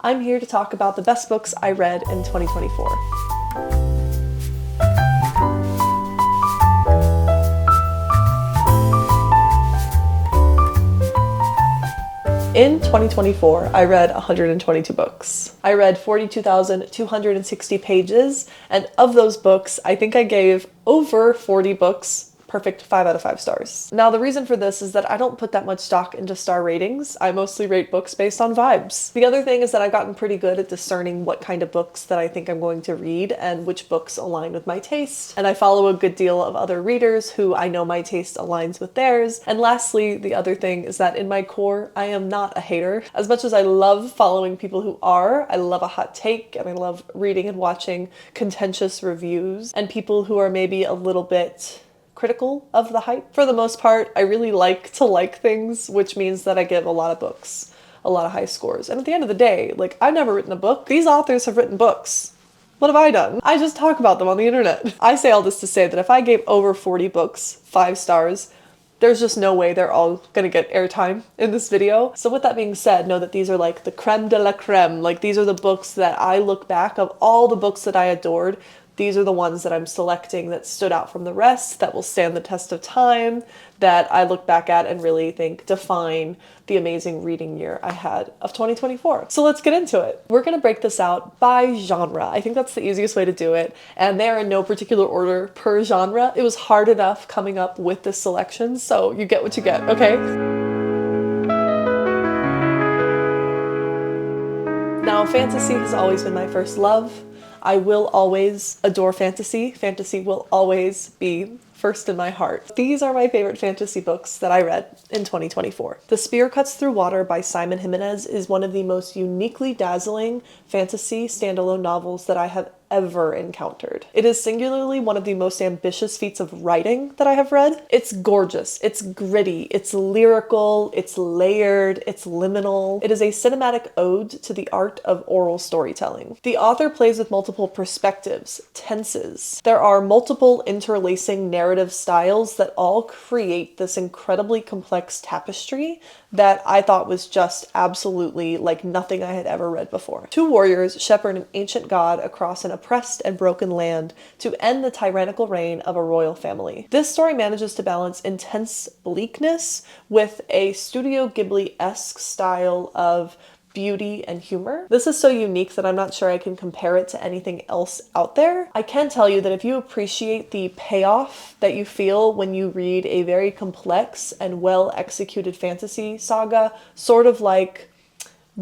I'm here to talk about the best books I read in 2024. In 2024, I read 122 books. I read 42,260 pages, and of those books, I think I gave over 40 books perfect 5 out of 5 stars. Now, the reason for this is that I don't put that much stock into star ratings. I mostly rate books based on vibes. The other thing is that I've gotten pretty good at discerning what kind of books that I think I'm going to read and which books align with my taste. And I follow a good deal of other readers who I know my taste aligns with theirs. And lastly, the other thing is that in my core, I am not a hater. As much as I love following people who are, I love a hot take and I love reading and watching contentious reviews and people who are maybe a little bit critical of the hype. For the most part, I really like to like things, which means that I give a lot of books a lot of high scores. And at the end of the day, like, I've never written a book. These authors have written books. What have I done? I just talk about them on the internet. I say all this to say that if I gave over 40 books 5 stars, there's just no way they're all gonna get airtime in this video. So with that being said, know that these are like the creme de la creme. Like, these are the books that I look back of all the books that I adored. These are the ones that I'm selecting that stood out from the rest, that will stand the test of time, that I look back at and really think define the amazing reading year I had of 2024. So let's get into it. We're gonna break this out by genre. I think that's the easiest way to do it, and they are in no particular order per genre. It was hard enough coming up with this selection, so you get what you get, okay? Now, fantasy has always been my first love. I will always adore fantasy. Fantasy will always be first in my heart. These are my favorite fantasy books that I read in 2024. The Spear Cuts Through Water by Simon Jimenez is one of the most uniquely dazzling fantasy standalone novels that I have ever encountered. It is singularly one of the most ambitious feats of writing that I have read. It's gorgeous, it's gritty, it's lyrical, it's layered, it's liminal. It is a cinematic ode to the art of oral storytelling. The author plays with multiple perspectives, tenses. There are multiple interlacing narrative styles that all create this incredibly complex tapestry that I thought was just absolutely like nothing I had ever read before. Two warriors shepherd an ancient god across an oppressed and broken land to end the tyrannical reign of a royal family. This story manages to balance intense bleakness with a Studio Ghibli-esque style of beauty and humor. This is so unique that I'm not sure I can compare it to anything else out there. I can tell you that if you appreciate the payoff that you feel when you read a very complex and well-executed fantasy saga, sort of like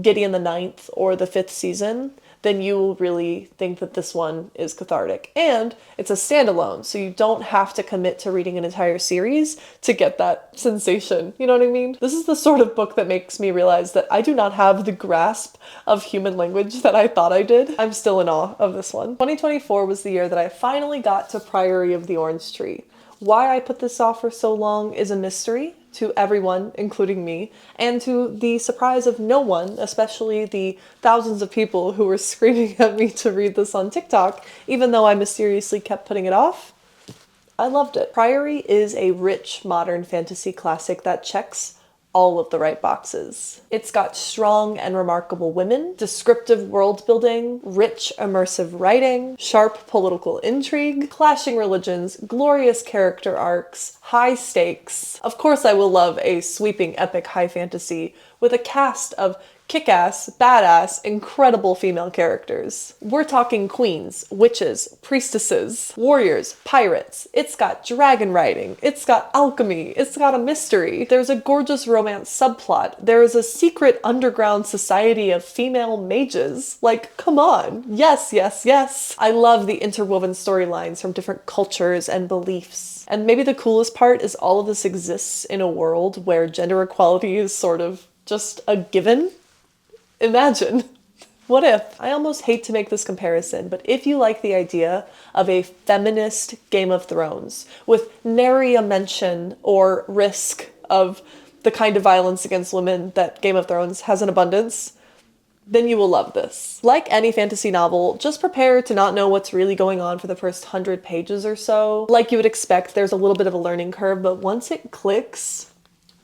Gideon the Ninth or The Fifth Season, then you will really think that this one is cathartic. And it's a standalone, so you don't have to commit to reading an entire series to get that sensation. You know what I mean? This is the sort of book that makes me realize that I do not have the grasp of human language that I thought I did. I'm still in awe of this one. 2024 was the year that I finally got to Priory of the Orange Tree. Why I put this off for so long is a mystery to everyone, including me, and to the surprise of no one, especially the thousands of people who were screaming at me to read this on TikTok, even though I mysteriously kept putting it off. I loved it. Priory is a rich modern fantasy classic that checks all of the right boxes. It's got strong and remarkable women, descriptive world building, rich immersive writing, sharp political intrigue, clashing religions, glorious character arcs, high stakes. Of course, I will love a sweeping epic high fantasy with a cast of kick-ass, badass, incredible female characters. We're talking queens, witches, priestesses, warriors, pirates. It's got dragon riding. It's got alchemy. It's got a mystery. There's a gorgeous romance subplot. There is a secret underground society of female mages. Like, come on. Yes, yes, yes. I love the interwoven storylines from different cultures and beliefs. And maybe the coolest part is all of this exists in a world where gender equality is sort of just a given. Imagine. What if? I almost hate to make this comparison, but if you like the idea of a feminist Game of Thrones with nary a mention or risk of the kind of violence against women that Game of Thrones has in abundance, then you will love this. Like any fantasy novel, just prepare to not know what's really going on for the first 100 pages or so. Like you would expect, there's a little bit of a learning curve, but once it clicks,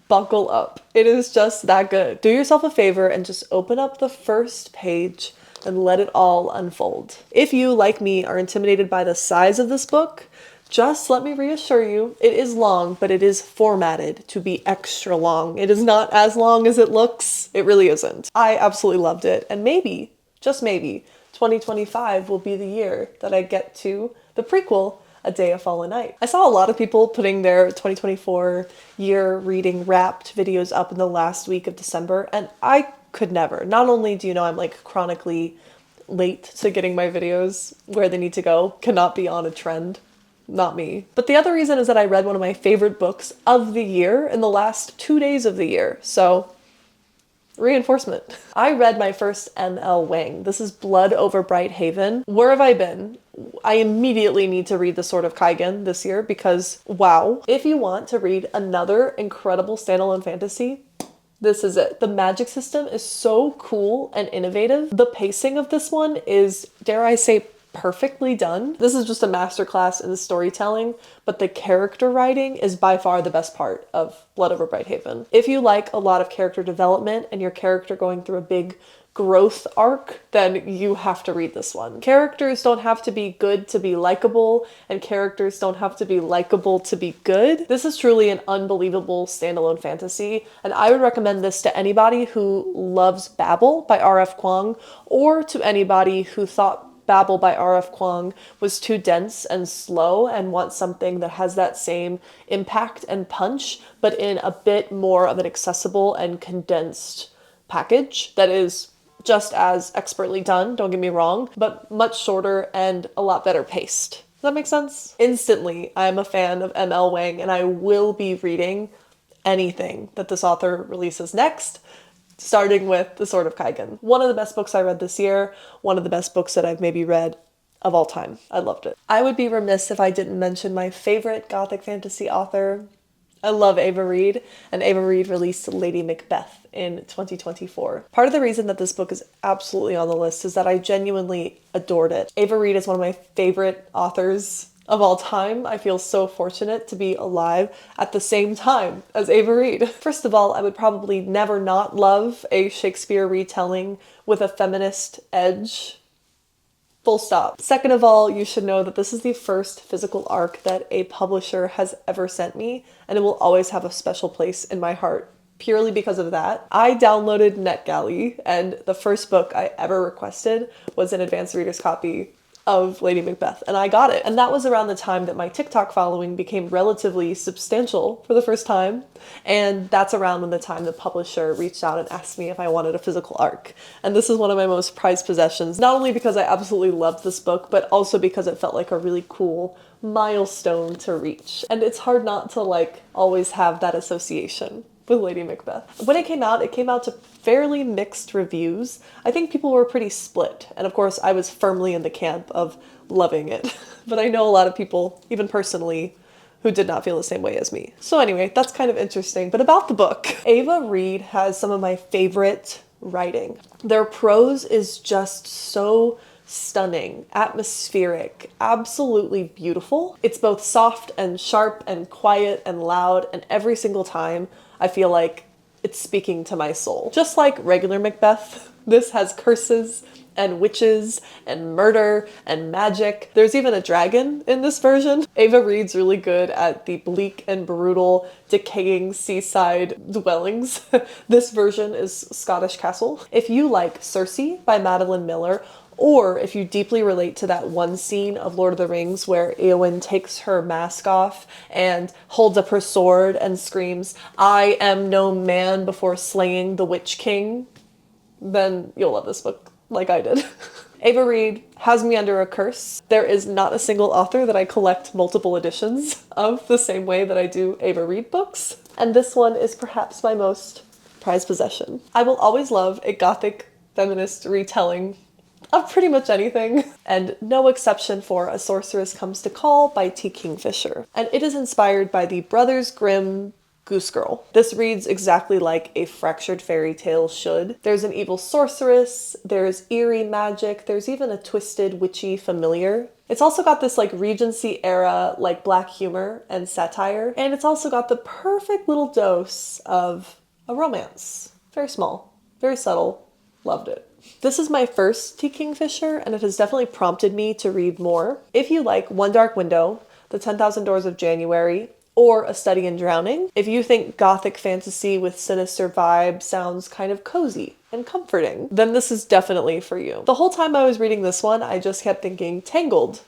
buckle up. It is just that good. Do yourself a favor and just open up the first page and let it all unfold. If you, like me, are intimidated by the size of this book, just let me reassure you, it is long, but it is formatted to be extra long. It is not as long as it looks. It really isn't. I absolutely loved it. And maybe, just maybe, 2025 will be the year that I get to the prequel, A Day of Fallen Night. I saw a lot of people putting their 2024 year reading wrapped videos up in the last week of December, and I could never. Not only do you know I'm like chronically late to getting my videos where they need to go, cannot be on a trend. Not me. But the other reason is that I read one of my favorite books of the year in the last 2 days of the year. So, reinforcement. I read my first M.L. Wang. This is Blood Over Bright Haven. Where have I been? I immediately need to read The Sword of Kaigen this year because, wow. If you want to read another incredible standalone fantasy, this is it. The magic system is so cool and innovative. The pacing of this one is, dare I say, perfectly done. This is just a masterclass in the storytelling, but the character writing is by far the best part of Blood Over Bright Haven. If you like a lot of character development and your character going through a big growth arc, then you have to read this one. Characters don't have to be good to be likable, and characters don't have to be likable to be good. This is truly an unbelievable standalone fantasy, and I would recommend this to anybody who loves Babel by R.F. Kuang, or to anybody who thought Babel by R.F. Kuang was too dense and slow and wants something that has that same impact and punch, but in a bit more of an accessible and condensed package that is just as expertly done, don't get me wrong, but much shorter and a lot better paced. Does that make sense? Instantly, I'm a fan of M.L. Wang, and I will be reading anything that this author releases next, starting with The Sword of Kaigen. One of the best books I read this year, one of the best books that I've maybe read of all time. I loved it. I would be remiss if I didn't mention my favorite gothic fantasy author. I love Ava Reid, and Ava Reid released Lady Macbeth in 2024. Part of the reason that this book is absolutely on the list is that I genuinely adored it. Ava Reid is one of my favorite authors of all time. I feel so fortunate to be alive at the same time as Ava Reid. First of all, I would probably never not love a Shakespeare retelling with a feminist edge. Full stop. Second of all, you should know that this is the first physical arc that a publisher has ever sent me, and it will always have a special place in my heart purely because of that. I downloaded NetGalley, and the first book I ever requested was an advanced reader's copy of Lady Macbeth, and I got it. And that was around the time that my TikTok following became relatively substantial for the first time, and that's around when the time the publisher reached out and asked me if I wanted a physical arc. And this is one of my most prized possessions, not only because I absolutely loved this book, but also because it felt like a really cool milestone to reach. And it's hard not to like always have that association with Lady Macbeth. When it came out to fairly mixed reviews. I think people were pretty split, and of course I was firmly in the camp of loving it. But I know a lot of people, even personally, who did not feel the same way as me. So anyway, that's kind of interesting. But about the book, Ava Reid has some of my favorite writing. Their prose is just so stunning, atmospheric, absolutely beautiful. It's both soft and sharp and quiet and loud, and every single time I feel like it's speaking to my soul. Just like regular Macbeth, this has curses and witches and murder and magic. There's even a dragon in this version. Ava Reid's really good at the bleak and brutal, decaying seaside dwellings. This version is Scottish Castle. If you like Circe by Madeline Miller, or if you deeply relate to that one scene of Lord of the Rings where Éowyn takes her mask off and holds up her sword and screams, "I am no man," before slaying the Witch King, then you'll love this book like I did. Ava Reid has me under a curse. There is not a single author that I collect multiple editions of the same way that I do Ava Reid books, and this one is perhaps my most prized possession. I will always love a gothic feminist retelling of pretty much anything, and no exception for A Sorceress Comes to Call by T. Kingfisher. And it is inspired by the Brothers Grimm Goose Girl. This reads exactly like a fractured fairy tale should. There's an evil sorceress, there's eerie magic, there's even a twisted witchy familiar. It's also got this like Regency era like black humor and satire, and it's also got the perfect little dose of a romance. Very small, very subtle. Loved it. This is my first T. Kingfisher, and it has definitely prompted me to read more. If you like One Dark Window, The 10,000 Doors of January, or A Study in Drowning, if you think gothic fantasy with sinister vibes sounds kind of cozy and comforting, then this is definitely for you. The whole time I was reading this one, I just kept thinking, Tangled,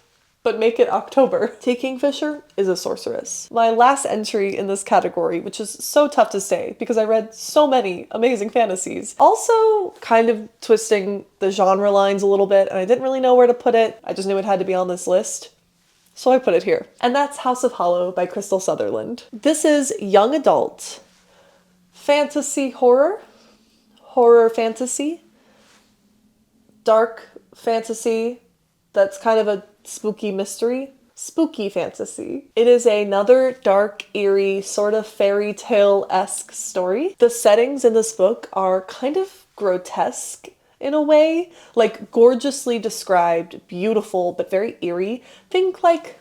but make it October. T. Kingfisher is a sorceress. My last entry in this category, which is so tough to say because I read so many amazing fantasies, also kind of twisting the genre lines a little bit, and I didn't really know where to put it. I just knew it had to be on this list. So I put it here. And that's House of Hollow by Crystal Sutherland. This is young adult fantasy horror, horror fantasy, dark fantasy that's kind of a spooky mystery, spooky fantasy. It is another dark, eerie, sort of fairy tale-esque story. The settings in this book are kind of grotesque in a way, like gorgeously described, beautiful, but very eerie. Think like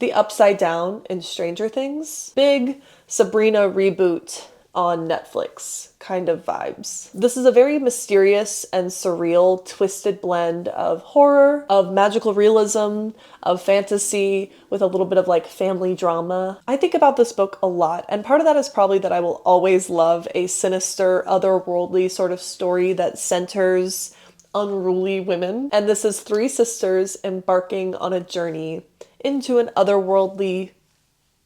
the Upside Down in Stranger Things. Big Sabrina reboot on Netflix kind of vibes. This is a very mysterious and surreal, twisted blend of horror, of magical realism, of fantasy, with a little bit of like family drama. I think about this book a lot, and part of that is probably that I will always love a sinister, otherworldly sort of story that centers unruly women. And this is three sisters embarking on a journey into an otherworldly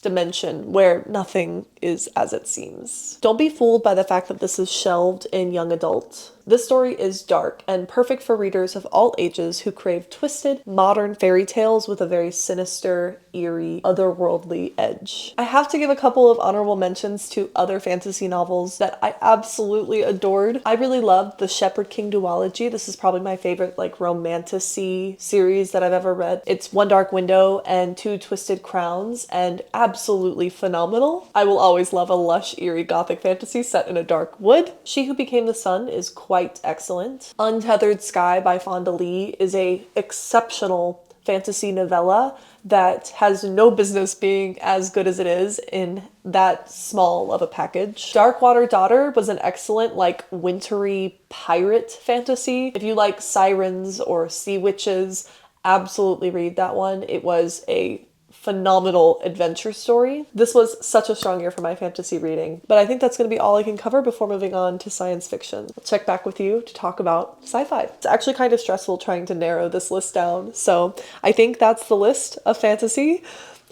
dimension where nothing is as it seems. Don't be fooled by the fact that this is shelved in young adult. This story is dark and perfect for readers of all ages who crave twisted, modern fairy tales with a very sinister, eerie, otherworldly edge. I have to give a couple of honorable mentions to other fantasy novels that I absolutely adored. I really loved The Shepherd King duology. This is probably my favorite like romantasy series that I've ever read. It's One Dark Window and Two Twisted Crowns, and absolutely phenomenal. I will always love a lush, eerie gothic fantasy set in a dark wood. She Who Became the Sun is quite excellent. Untethered Sky by Fonda Lee is a exceptional fantasy novella that has no business being as good as it is in that small of a package. Darkwater Daughter was an excellent like wintry pirate fantasy. If you like sirens or sea witches, absolutely read that one. It was a phenomenal adventure story. This was such a strong year for my fantasy reading, but I think that's going to be all I can cover before moving on to science fiction. I'll check back with you to talk about sci-fi. It's actually kind of stressful trying to narrow this list down, so I think that's the list of fantasy.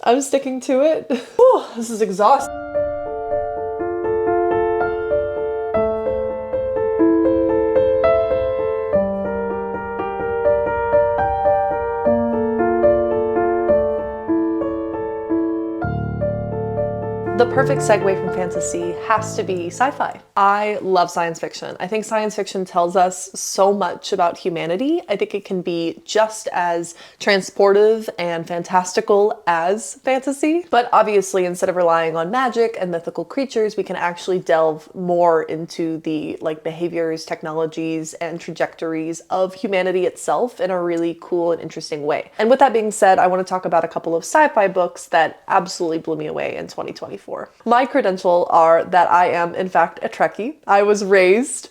I'm sticking to it. Whew, this is exhausting. The perfect segue from fantasy has to be sci-fi. I love science fiction. I think science fiction tells us so much about humanity. I think it can be just as transportive and fantastical as fantasy. But obviously, instead of relying on magic and mythical creatures, we can actually delve more into the like behaviors, technologies, and trajectories of humanity itself in a really cool and interesting way. And with that being said, I want to talk about a couple of sci-fi books that absolutely blew me away in 2024. My credentials are that I am, in fact, a Trekkie. I was raised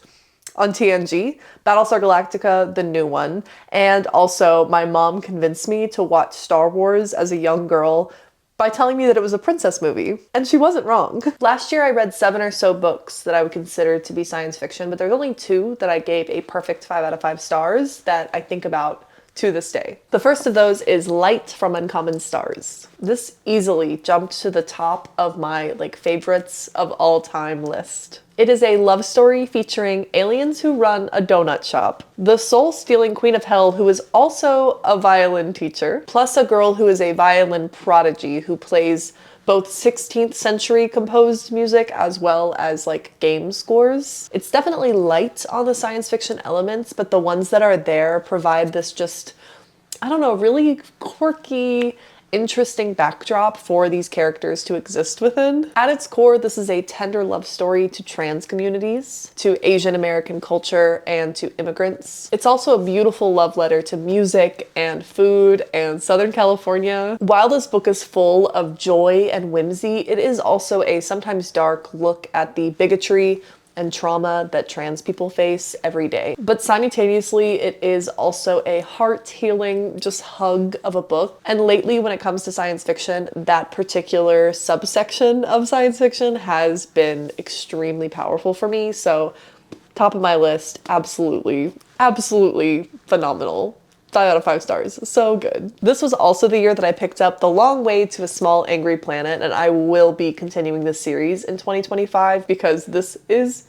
on TNG, Battlestar Galactica, the new one, and also my mom convinced me to watch Star Wars as a young girl by telling me that it was a princess movie, and she wasn't wrong. Last year I read 7 or so books that I would consider to be science fiction, but there's only 2 that I gave a perfect 5 out of 5 stars that I think about to this day. The first of those is Light from Uncommon Stars. This easily jumped to the top of my like favorites of all time list. It is a love story featuring aliens who run a donut shop, the soul-stealing queen of hell who is also a violin teacher, plus a girl who is a violin prodigy who plays both 16th century composed music as well as like game scores. It's definitely light on the science fiction elements, but the ones that are there provide this just, I don't know, really quirky interesting backdrop for these characters to exist within. At its core, this is a tender love story to trans communities, to Asian American culture, and to immigrants. It's also a beautiful love letter to music and food and Southern California. While this book is full of joy and whimsy, it is also a sometimes dark look at the bigotry and trauma that trans people face every day. But simultaneously, it is also a heart-healing just hug of a book. And lately, when it comes to science fiction, that particular subsection of science fiction has been extremely powerful for me. So top of my list, absolutely, absolutely phenomenal. 5 out of 5 stars. So good. This was also the year that I picked up The Long Way to a Small Angry Planet, and I will be continuing this series in 2025 because this is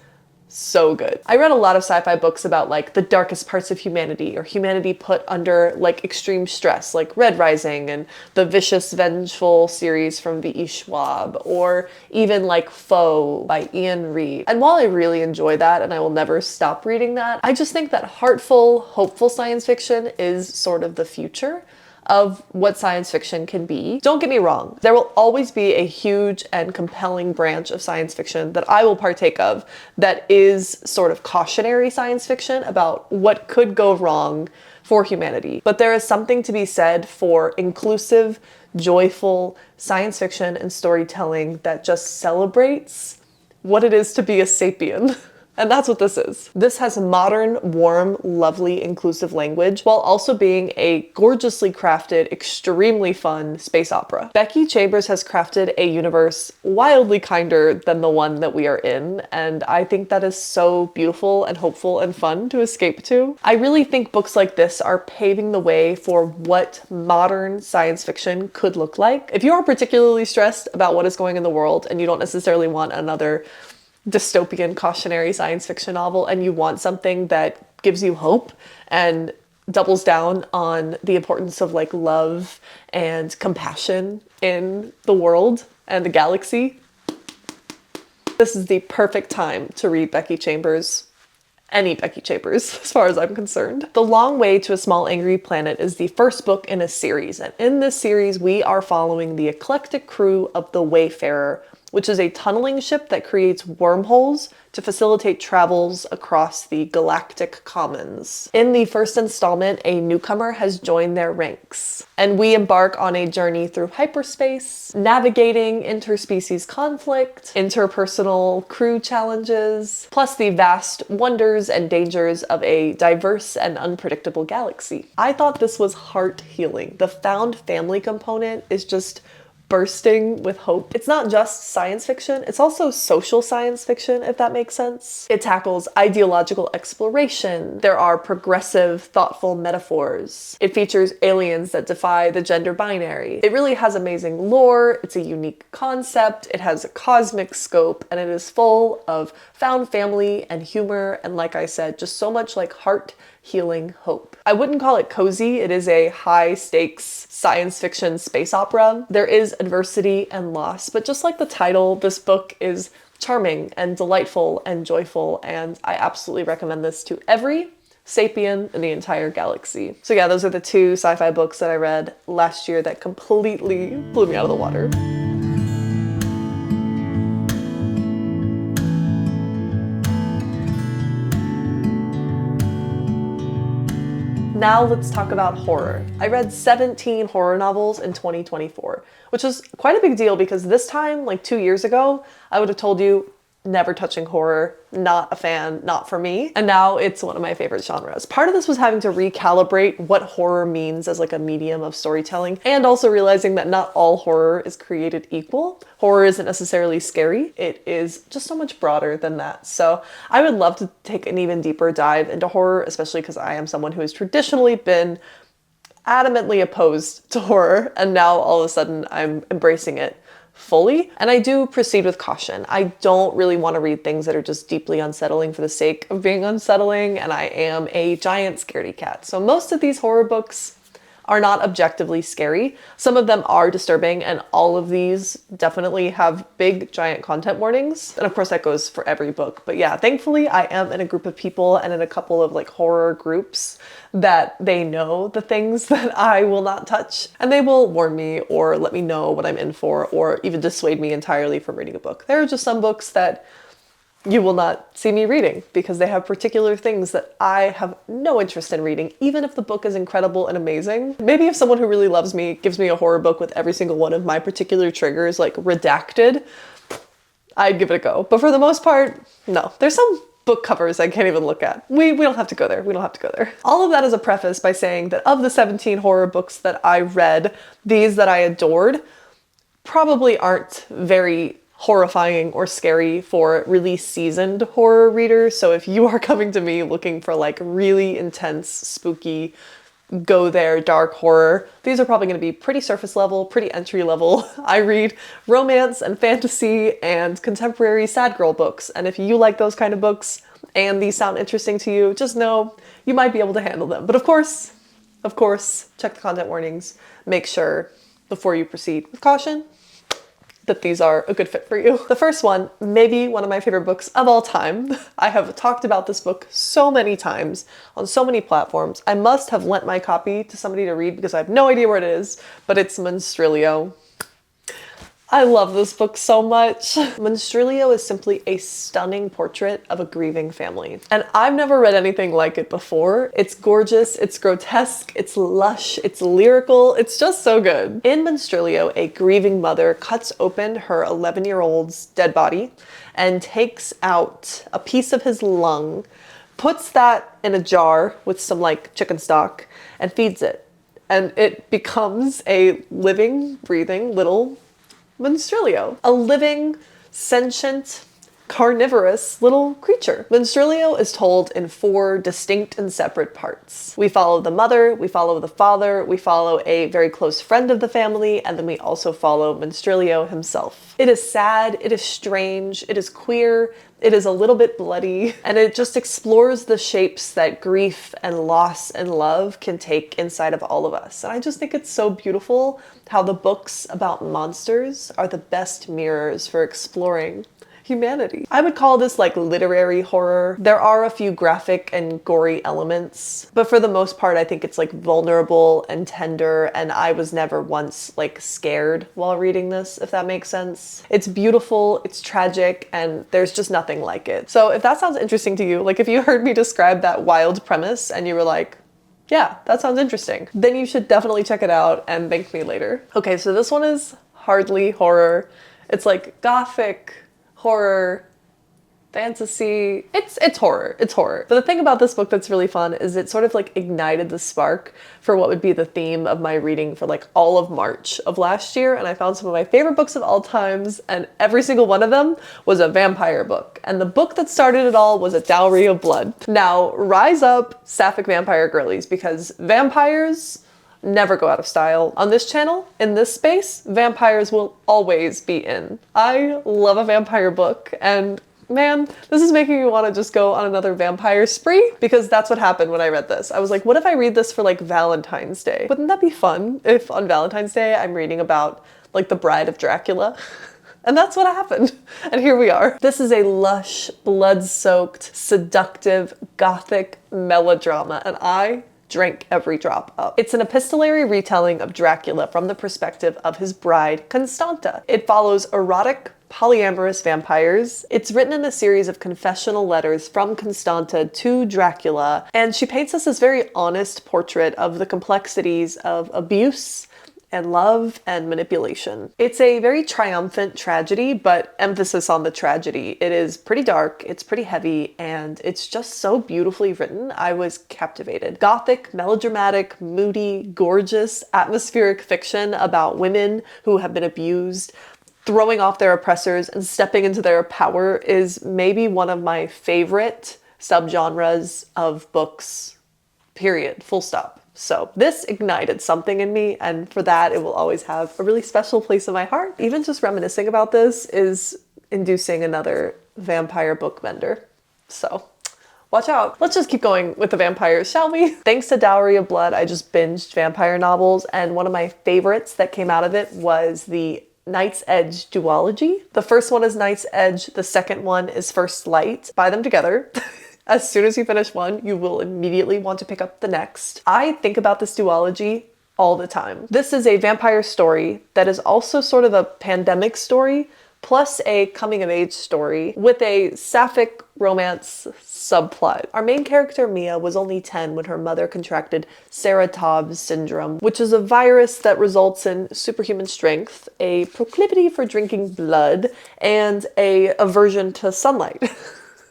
so good. I read a lot of sci-fi books about like the darkest parts of humanity, or humanity put under like extreme stress, like Red Rising and the Vicious Vengeful series from V.E. Schwab, or even like Foe by Ian Reid. And while I really enjoy that and I will never stop reading that, I just think that heartful, hopeful science fiction is sort of the future of what science fiction can be. Don't get me wrong, there will always be a huge and compelling branch of science fiction that I will partake of that is sort of cautionary science fiction about what could go wrong for humanity. But there is something to be said for inclusive, joyful science fiction and storytelling that just celebrates what it is to be a sapien. And that's what this is. This has modern, warm, lovely, inclusive language while also being a gorgeously crafted, extremely fun space opera. Becky Chambers has crafted a universe wildly kinder than the one that we are in, and I think that is so beautiful and hopeful and fun to escape to. I really think books like this are paving the way for what modern science fiction could look like. If you are particularly stressed about what is going in the world and you don't necessarily want another dystopian cautionary science fiction novel and you want something that gives you hope and doubles down on the importance of like love and compassion in the world and the galaxy, this is the perfect time to read Becky Chambers. Any Becky Chambers, as far as I'm concerned. The Long Way to a Small Angry Planet is the first book in a series, and in this series we are following the eclectic crew of the Wayfarer, which is a tunneling ship that creates wormholes to facilitate travels across the galactic commons. In the first installment, a newcomer has joined their ranks, and we embark on a journey through hyperspace, navigating interspecies conflict, interpersonal crew challenges, plus the vast wonders and dangers of a diverse and unpredictable galaxy. I thought this was heart-healing. The found family component is just bursting with hope. It's not just science fiction, it's also social science fiction, if that makes sense. It tackles ideological exploration. There are progressive, thoughtful metaphors. It features aliens that defy the gender binary. It really has amazing lore, it's a unique concept, it has a cosmic scope, and it is full of found family and humor, and like I said, just so much like heart-healing hope. I wouldn't call it cozy, it is a high-stakes science fiction space opera. There is adversity and loss, but just like the title, this book is charming and delightful and joyful, and I absolutely recommend this to every sapien in the entire galaxy. So yeah, those are the 2 sci-fi books that I read last year that completely blew me out of the water. Now let's talk about horror. I read 17 horror novels in 2024, which is quite a big deal because this time, like 2 years ago, I would have told you never touching horror, not a fan, not for me. And now it's one of my favorite genres. Part of this was having to recalibrate what horror means as like a medium of storytelling, and also realizing that not all horror is created equal. Horror isn't necessarily scary. It is just so much broader than that. So I would love to take an even deeper dive into horror, especially because I am someone who has traditionally been adamantly opposed to horror, and now all of a sudden I'm embracing it fully. And I do proceed with caution. I don't really want to read things that are just deeply unsettling for the sake of being unsettling, and I am a giant scaredy cat. So most of these horror books are not objectively scary. Some of them are disturbing, and all of these definitely have big, giant content warnings. And of course that goes for every book. But yeah, thankfully I am in a group of people and in a couple of like horror groups that they know the things that I will not touch, and they will warn me or let me know what I'm in for, or even dissuade me entirely from reading a book. There are just some books that you will not see me reading because they have particular things that I have no interest in reading, even if the book is incredible and amazing. Maybe if someone who really loves me gives me a horror book with every single one of my particular triggers like redacted, I'd give it a go. But for the most part, no. There's some book covers I can't even look at. We don't have to go there. We don't have to go there. All of that is a preface by saying that of the 17 horror books that I read, these that I adored probably aren't very horrifying or scary for really seasoned horror readers. So if you are coming to me looking for like really intense, spooky, go there dark horror, these are probably going to be pretty surface level, pretty entry level. I read romance and fantasy and contemporary sad girl books, and if you like those kind of books and these sound interesting to you, just know you might be able to handle them. But of course, check the content warnings. Make sure before you proceed with caution that these are a good fit for you. The first one, maybe one of my favorite books of all time. I have talked about this book so many times on so many platforms. I must have lent my copy to somebody to read because I have no idea where it is, but it's Monstrilio. I love this book so much. Monstrilio is simply a stunning portrait of a grieving family. And I've never read anything like it before. It's gorgeous, it's grotesque, it's lush, it's lyrical, it's just so good. In Monstrilio, a grieving mother cuts open her 11-year-old's dead body and takes out a piece of his lung, puts that in a jar with some like chicken stock and feeds it. And it becomes a living, breathing little Monstrilio, a living, sentient, carnivorous little creature. Monstrilio is told in 4 distinct and separate parts. We follow the mother, we follow the father, we follow a very close friend of the family, and then we also follow Monstrilio himself. It is sad, it is strange, it is queer, it is a little bit bloody, and it just explores the shapes that grief and loss and love can take inside of all of us. And I just think it's so beautiful how the books about monsters are the best mirrors for exploring humanity. I would call this like literary horror. There are a few graphic and gory elements, but for the most part, I think it's like vulnerable and tender, and I was never once like scared while reading this, if that makes sense. It's beautiful, it's tragic, and there's just nothing like it. So if that sounds interesting to you, like if you heard me describe that wild premise and you were like, yeah, that sounds interesting, then you should definitely check it out and thank me later. Okay, so this one is hardly horror. It's like gothic, horror, fantasy. It's horror. It's horror. But the thing about this book that's really fun is it sort of like ignited the spark for what would be the theme of my reading for like all of March of last year. And I found some of my favorite books of all times, and every single one of them was a vampire book. And the book that started it all was A Dowry of Blood. Now, rise up, sapphic vampire girlies, because vampires never go out of style. On this channel, in this space, vampires will always be in. I love a vampire book, and man, this is making me want to just go on another vampire spree, because that's what happened when I read this. I was like, what if I read this for like Valentine's Day? Wouldn't that be fun if on Valentine's Day I'm reading about like the bride of Dracula? And that's what happened. And here we are. This is a lush, blood-soaked, seductive, gothic melodrama, and I drank every drop up. It's an epistolary retelling of Dracula from the perspective of his bride, Constanta. It follows erotic, polyamorous vampires. It's written in a series of confessional letters from Constanta to Dracula, and she paints us this very honest portrait of the complexities of abuse and love and manipulation. It's a very triumphant tragedy, but emphasis on the tragedy. It is pretty dark, it's pretty heavy, and it's just so beautifully written. I was captivated. Gothic, melodramatic, moody, gorgeous, atmospheric fiction about women who have been abused, throwing off their oppressors and stepping into their power is maybe one of my favorite subgenres of books, period, full stop. So this ignited something in me, and for that it will always have a really special place in my heart. Even just reminiscing about this is inducing another vampire book bender. So Watch out. Let's just keep going with the vampires, shall we? Thanks to Dowry of Blood, I just binged vampire novels, and one of my favorites that came out of it was the Night's Edge duology. The first one is Night's Edge, the second one is First Light. Buy them together. As soon as you finish one, you will immediately want to pick up the next. I think about this duology all the time. This is a vampire story that is also sort of a pandemic story, plus a coming-of-age story with a sapphic romance subplot. Our main character, Mia, was only 10 when her mother contracted Saratov syndrome, which is a virus that results in superhuman strength, a proclivity for drinking blood, and a aversion to sunlight.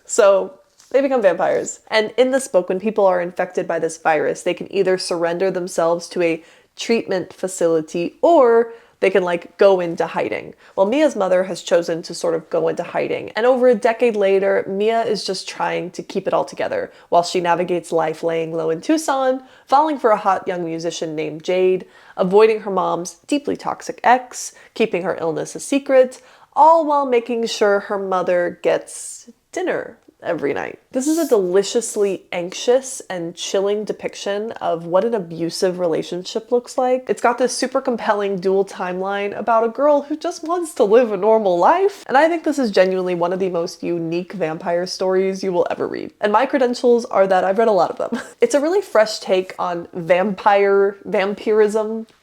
So they become vampires. And in this book, when people are infected by this virus, they can either surrender themselves to a treatment facility or they can go into hiding. Well, Mia's mother has chosen to sort of go into hiding. And over a decade later, Mia is just trying to keep it all together while she navigates life laying low in Tucson, falling for a hot young musician named Jade, avoiding her mom's deeply toxic ex, keeping her illness a secret, all while making sure her mother gets dinner every night. This is a deliciously anxious and chilling depiction of what an abusive relationship looks like. It's got this super compelling dual timeline about a girl who just wants to live a normal life. And I think this is genuinely one of the most unique vampire stories you will ever read. And my credentials are that I've read a lot of them. It's a really fresh take on vampirism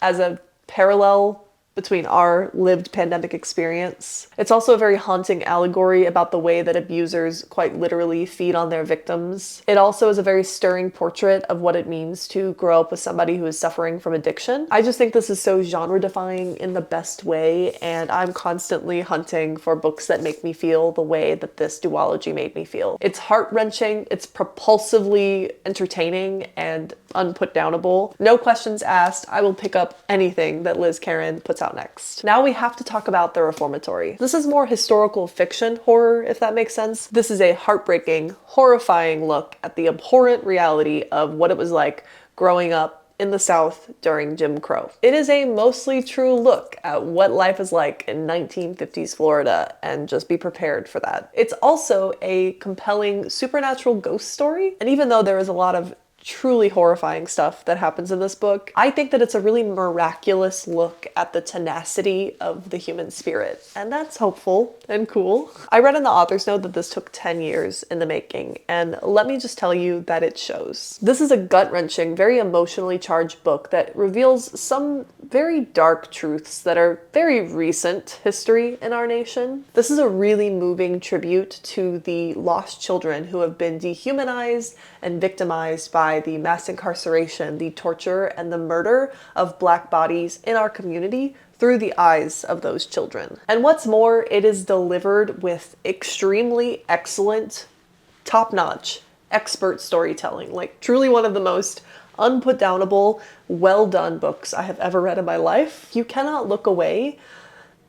as a parallel between our lived pandemic experience. It's also a very haunting allegory about the way that abusers quite literally feed on their victims. It also is a very stirring portrait of what it means to grow up with somebody who is suffering from addiction. I just think this is so genre-defying in the best way, and I'm constantly hunting for books that make me feel the way that this duology made me feel. It's heart-wrenching, it's propulsively entertaining, and unputdownable. No questions asked, I will pick up anything that Liz Karen puts out next. Now we have to talk about The Reformatory. This is more historical fiction horror, if that makes sense. This is a heartbreaking, horrifying look at the abhorrent reality of what it was like growing up in the South during Jim Crow. It is a mostly true look at what life is like in 1950s Florida, and just be prepared for that. It's also a compelling supernatural ghost story, and even though there is a lot of truly horrifying stuff that happens in this book, I think that it's a really miraculous look at the tenacity of the human spirit, and that's hopeful and cool. I read in the author's note that this took 10 years in the making, and let me just tell you that it shows. This is a gut-wrenching, very emotionally charged book that reveals some very dark truths that are very recent history in our nation. This is a really moving tribute to the lost children who have been dehumanized and victimized by the mass incarceration, the torture, and the murder of Black bodies in our community through the eyes of those children. And what's more, it is delivered with extremely excellent, top-notch, expert storytelling. Truly one of the most unputdownable, well-done books I have ever read in my life. You cannot look away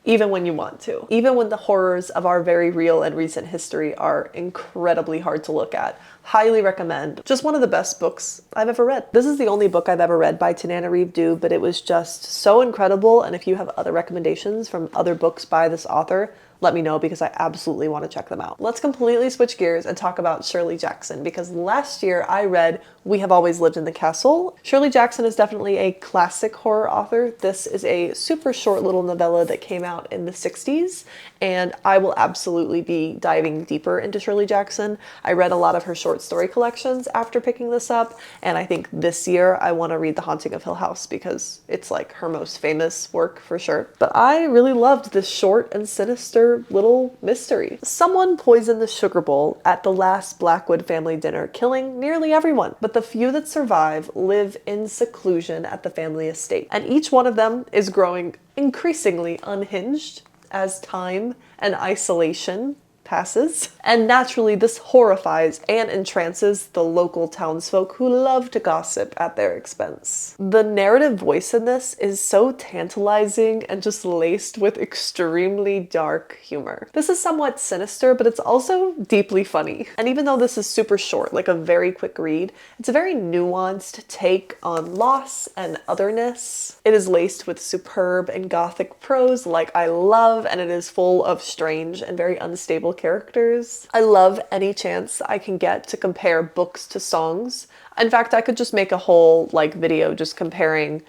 even when you want to. Even when the horrors of our very real and recent history are incredibly hard to look at. Highly recommend. Just one of the best books I've ever read. This is the only book I've ever read by Tananarive Due, but it was just so incredible, and if you have other recommendations from other books by this author, let me know because I absolutely want to check them out. Let's completely switch gears and talk about Shirley Jackson, because last year I read We Have Always Lived in the Castle. Shirley Jackson is definitely a classic horror author. This is a super short little novella that came out in the 60s, and I will absolutely be diving deeper into Shirley Jackson. I read a lot of her short story collections after picking this up, and I think this year I want to read The Haunting of Hill House because it's her most famous work for sure. But I really loved this short and sinister little mystery. Someone poisoned the sugar bowl at the last Blackwood family dinner, killing nearly everyone. But the few that survive live in seclusion at the family estate. And each one of them is growing increasingly unhinged as time and isolation passes. And naturally, this horrifies and entrances the local townsfolk who love to gossip at their expense. The narrative voice in this is so tantalizing and just laced with extremely dark humor. This is somewhat sinister, but it's also deeply funny. And even though this is super short, a very quick read, it's a very nuanced take on loss and otherness. It is laced with superb and gothic prose I love, and it is full of strange and very unstable relatable characters. I love any chance I can get to compare books to songs. In fact, I could just make a whole like video just comparing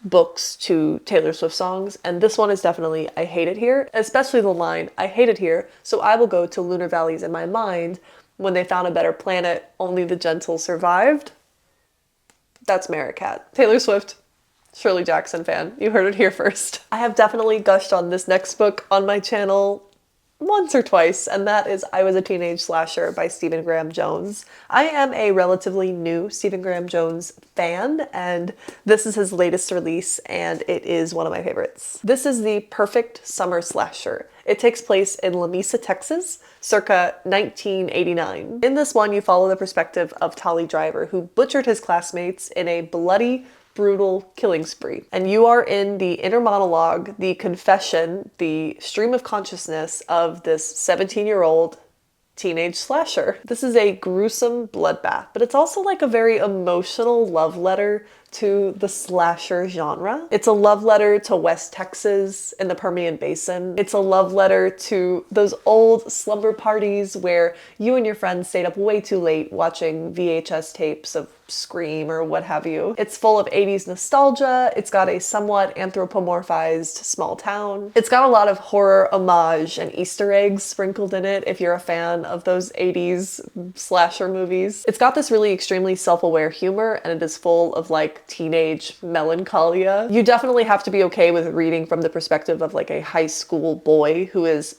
books to Taylor Swift songs, and this one is definitely I Hate It Here, especially the line I hate it here, so I will go to lunar valleys in my mind. When they found a better planet, only the gentle survived. That's Maricat. Taylor Swift, Shirley Jackson fan. You heard it here first. I have definitely gushed on this next book on my channel once or twice, and that is I Was a Teenage Slasher by Stephen Graham Jones. I am a relatively new Stephen Graham Jones fan, and this is his latest release, and it is one of my favorites. This is the perfect summer slasher. It takes place in Lamesa, Texas, circa 1989. In this one, you follow the perspective of Tolly Driver, who butchered his classmates in a bloody, brutal killing spree. And you are in the inner monologue, the confession, the stream of consciousness of this 17-year-old teenage slasher. This is a gruesome bloodbath, but it's also like a very emotional love letter to the slasher genre. It's a love letter to West Texas and the Permian Basin. It's a love letter to those old slumber parties where you and your friends stayed up way too late watching VHS tapes of Scream or what have you. It's full of 80s nostalgia. It's got a somewhat anthropomorphized small town. It's got a lot of horror homage and Easter eggs sprinkled in it if you're a fan of those 80s slasher movies. It's got this really extremely self-aware humor, and it is full of like teenage melancholia. You definitely have to be okay with reading from the perspective of like a high school boy who is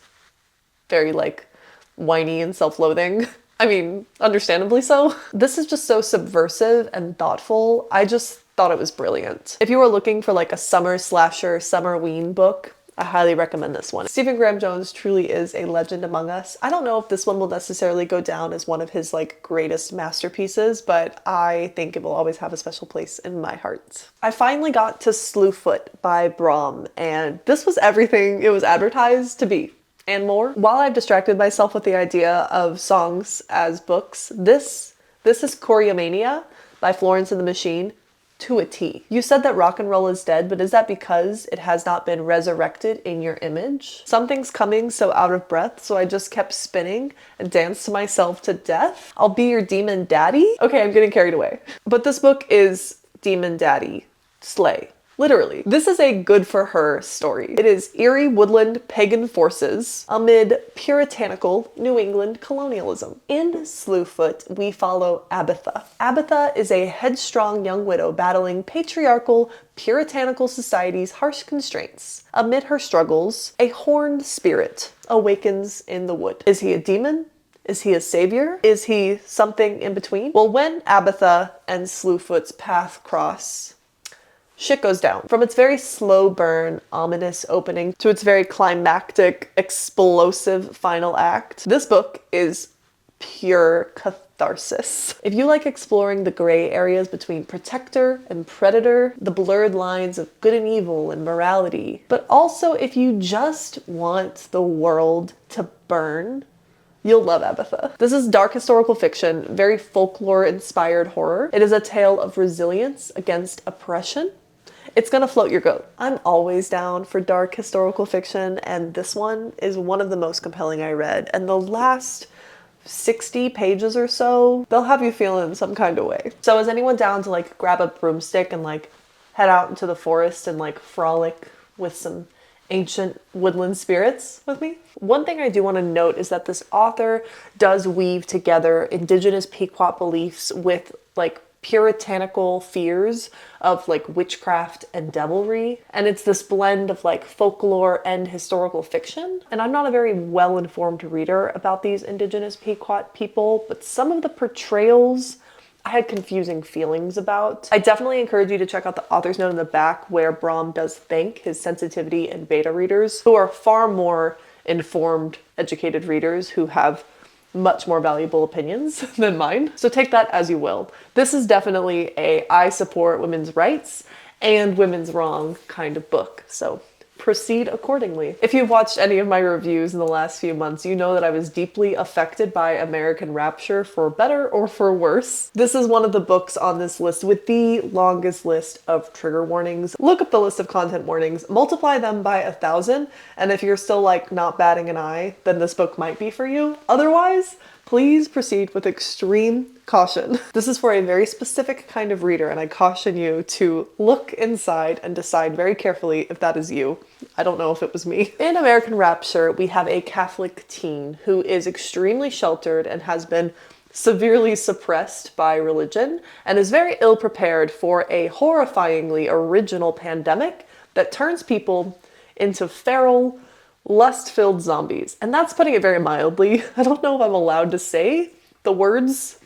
very like whiny and self-loathing. I mean, understandably so. This is just so subversive and thoughtful. I just thought it was brilliant. If you are looking for like a summer slasher, summer ween book, I highly recommend this one. Stephen Graham Jones truly is a legend among us. I don't know if this one will necessarily go down as one of his like greatest masterpieces, but I think it will always have a special place in my heart. I finally got to Slewfoot by Brahm, and this was everything it was advertised to be. And more. While I've distracted myself with the idea of songs as books, this is Choreomania by Florence and the Machine to a T. You said that rock and roll is dead, but is that because it has not been resurrected in your image? Something's coming so out of breath, so I just kept spinning and danced to myself to death. I'll be your demon daddy? Okay, I'm getting carried away. But this book is demon daddy slay. Literally. This is a good for her story. It is eerie woodland pagan forces amid puritanical New England colonialism. In Slewfoot, we follow Abatha. Abatha is a headstrong young widow battling patriarchal, puritanical society's harsh constraints. Amid her struggles, a horned spirit awakens in the wood. Is he a demon? Is he a savior? Is he something in between? Well, when Abatha and Slewfoot's path cross, shit goes down. From its very slow burn, ominous opening to its very climactic, explosive final act, this book is pure catharsis. If you like exploring the gray areas between protector and predator, the blurred lines of good and evil and morality, but also if you just want the world to burn, you'll love Abatha. This is dark historical fiction, very folklore-inspired horror. It is a tale of resilience against oppression. It's gonna float your goat. I'm always down for dark historical fiction, and this one is one of the most compelling I read. And the last 60 pages or so, they'll have you feeling some kind of way. So is anyone down to like grab a broomstick and like head out into the forest and like frolic with some ancient woodland spirits with me? One thing I do want to note is that this author does weave together indigenous Pequot beliefs with like puritanical fears of like witchcraft and devilry, and it's this blend of like folklore and historical fiction. And I'm not a very well-informed reader about these indigenous Pequot people, but some of the portrayals I had confusing feelings about. I definitely encourage you to check out the author's note in the back where Brahm does thank his sensitivity and beta readers, who are far more informed, educated readers who have much more valuable opinions than mine. So take that as you will. This is definitely a I support women's rights and women's wrong kind of book. So proceed accordingly. If you've watched any of my reviews in the last few months, you know that I was deeply affected by American Rapture, for better or for worse. This is one of the books on this list with the longest list of trigger warnings. Look up the list of content warnings, multiply them by 1,000, and if you're still like not batting an eye, then this book might be for you. Otherwise, please proceed with extreme caution. This is for a very specific kind of reader, and I caution you to look inside and decide very carefully if that is you. I don't know if it was me. In American Rapture, we have a Catholic teen who is extremely sheltered and has been severely suppressed by religion and is very ill prepared for a horrifyingly original pandemic that turns people into feral, lust-filled zombies. And that's putting it very mildly. I don't know if I'm allowed to say the words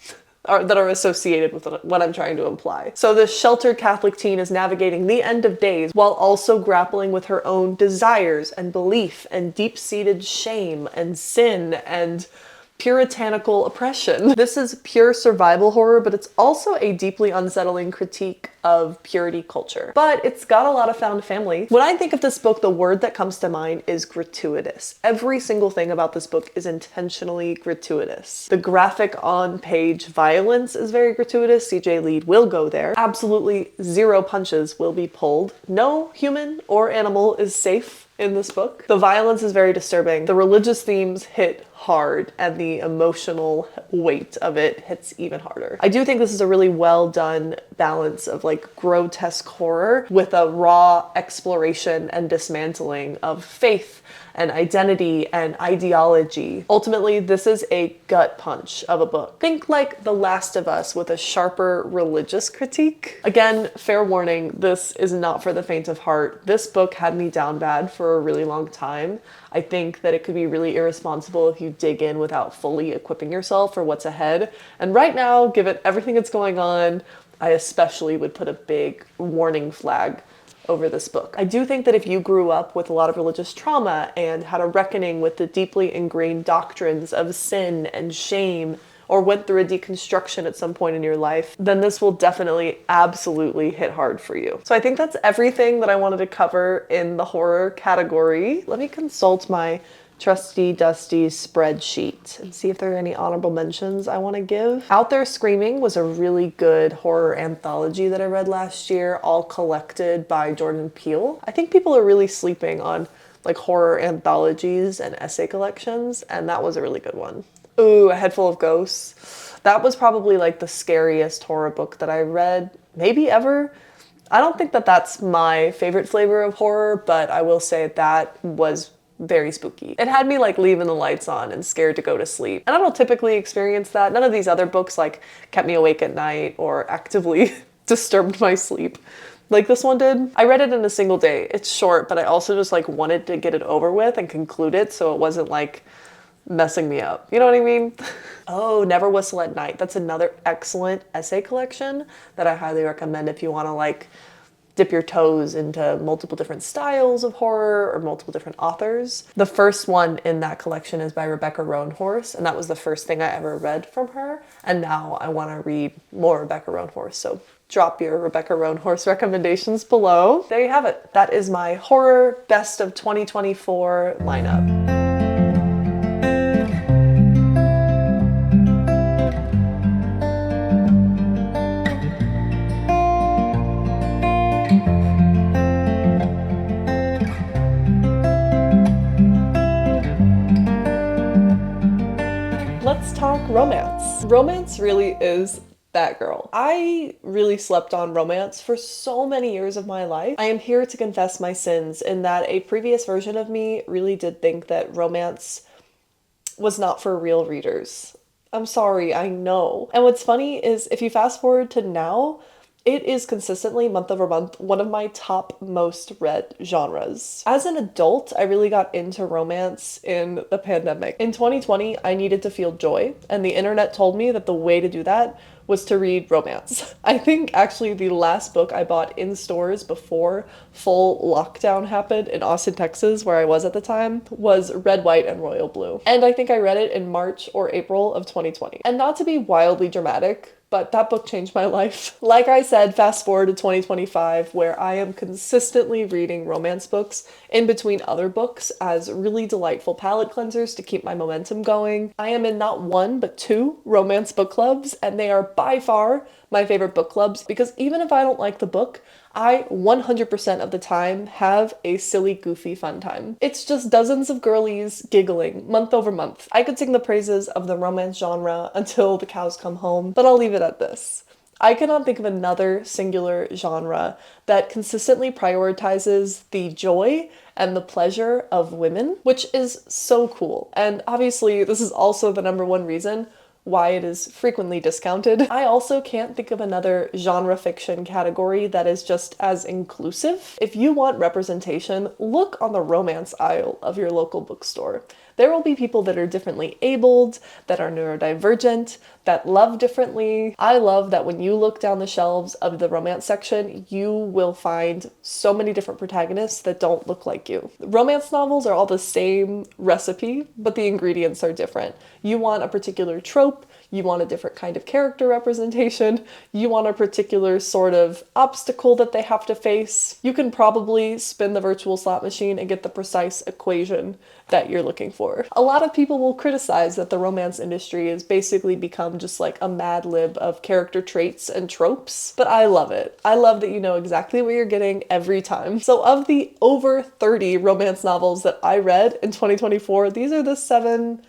that are associated with what I'm trying to imply. So this sheltered Catholic teen is navigating the end of days while also grappling with her own desires and belief and deep-seated shame and sin and puritanical oppression. This is pure survival horror, but it's also a deeply unsettling critique of purity culture. But it's got a lot of found family. When I think of this book, the word that comes to mind is gratuitous. Every single thing about this book is intentionally gratuitous. The graphic on-page violence is very gratuitous. CJ Lead will go there. Absolutely zero punches will be pulled. No human or animal is safe in this book. The violence is very disturbing. The religious themes hit hard, and the emotional weight of it hits even harder. I do think this is a really well done balance of like grotesque horror with a raw exploration and dismantling of faith and identity and ideology. Ultimately, this is a gut punch of a book. Think like The Last of Us with a sharper religious critique. Again, fair warning, this is not for the faint of heart. This book had me down bad for a really long time. I think that it could be really irresponsible if you dig in without fully equipping yourself for what's ahead. And right now, given everything that's going on, I especially would put a big warning flag over this book. I do think that if you grew up with a lot of religious trauma and had a reckoning with the deeply ingrained doctrines of sin and shame, or went through a deconstruction at some point in your life, then this will definitely absolutely hit hard for you. So I think that's everything that I wanted to cover in the horror category. Let me consult my trusty dusty spreadsheet and see if there are any honorable mentions I want to give. Out There Screaming was a really good horror anthology that I read last year, all collected by Jordan Peele. I think people are really sleeping on like horror anthologies and essay collections, and that was a really good one. Ooh, A Head Full of Ghosts. That was probably like the scariest horror book that I read, maybe ever. I don't think that that's my favorite flavor of horror, but I will say that was very spooky. It had me like leaving the lights on and scared to go to sleep. And I don't typically experience that. None of these other books like kept me awake at night or actively disturbed my sleep like this one did. I read it in a single day. It's short, but I also just like wanted to get it over with and conclude it so it wasn't like messing me up. You know what I mean? Oh, Never Whistle at Night. That's another excellent essay collection that I highly recommend if you want to like dip your toes into multiple different styles of horror or multiple different authors. The first one in that collection is by Rebecca Roanhorse, and that was the first thing I ever read from her. And now I want to read more Rebecca Roanhorse, so drop your Rebecca Roanhorse recommendations below. There you have it. That is my horror best of 2024 lineup. Let's talk romance. Romance really is that girl. I really slept on romance for so many years of my life. I am here to confess my sins in that a previous version of me really did think that romance was not for real readers. I'm sorry, I know. And what's funny is if you fast forward to now, it is consistently, month over month, one of my top most read genres. As an adult, I really got into romance in the pandemic. In 2020, I needed to feel joy, and the internet told me that the way to do that was to read romance. I think actually the last book I bought in stores before full lockdown happened in Austin, Texas, where I was at the time, was Red, White, and Royal Blue. And I think I read it in March or April of 2020. And not to be wildly dramatic, but that book changed my life. Like I said, fast forward to 2025, where I am consistently reading romance books in between other books as really delightful palate cleansers to keep my momentum going. I am in not one, but two romance book clubs, and they are by far my favorite book clubs because even if I don't like the book, I 100% of the time have a silly, goofy, fun time. It's just dozens of girlies giggling month over month. I could sing the praises of the romance genre until the cows come home, but I'll leave it at this. I cannot think of another singular genre that consistently prioritizes the joy and the pleasure of women, which is so cool. And obviously, this is also the number one reason why it is frequently discounted. I also can't think of another genre fiction category that is just as inclusive. If you want representation, look on the romance aisle of your local bookstore. There will be people that are differently abled, that are neurodivergent, that love differently. I love that when you look down the shelves of the romance section, you will find so many different protagonists that don't look like you. Romance novels are all the same recipe, but the ingredients are different. You want a particular trope, you want a different kind of character representation, you want a particular sort of obstacle that they have to face. You can probably spin the virtual slot machine and get the precise equation that you're looking for. A lot of people will criticize that the romance industry has basically become just like a mad lib of character traits and tropes, but I love it. I love that you know exactly what you're getting every time. So of the over 30 romance novels that I read in 2024, these are the 7,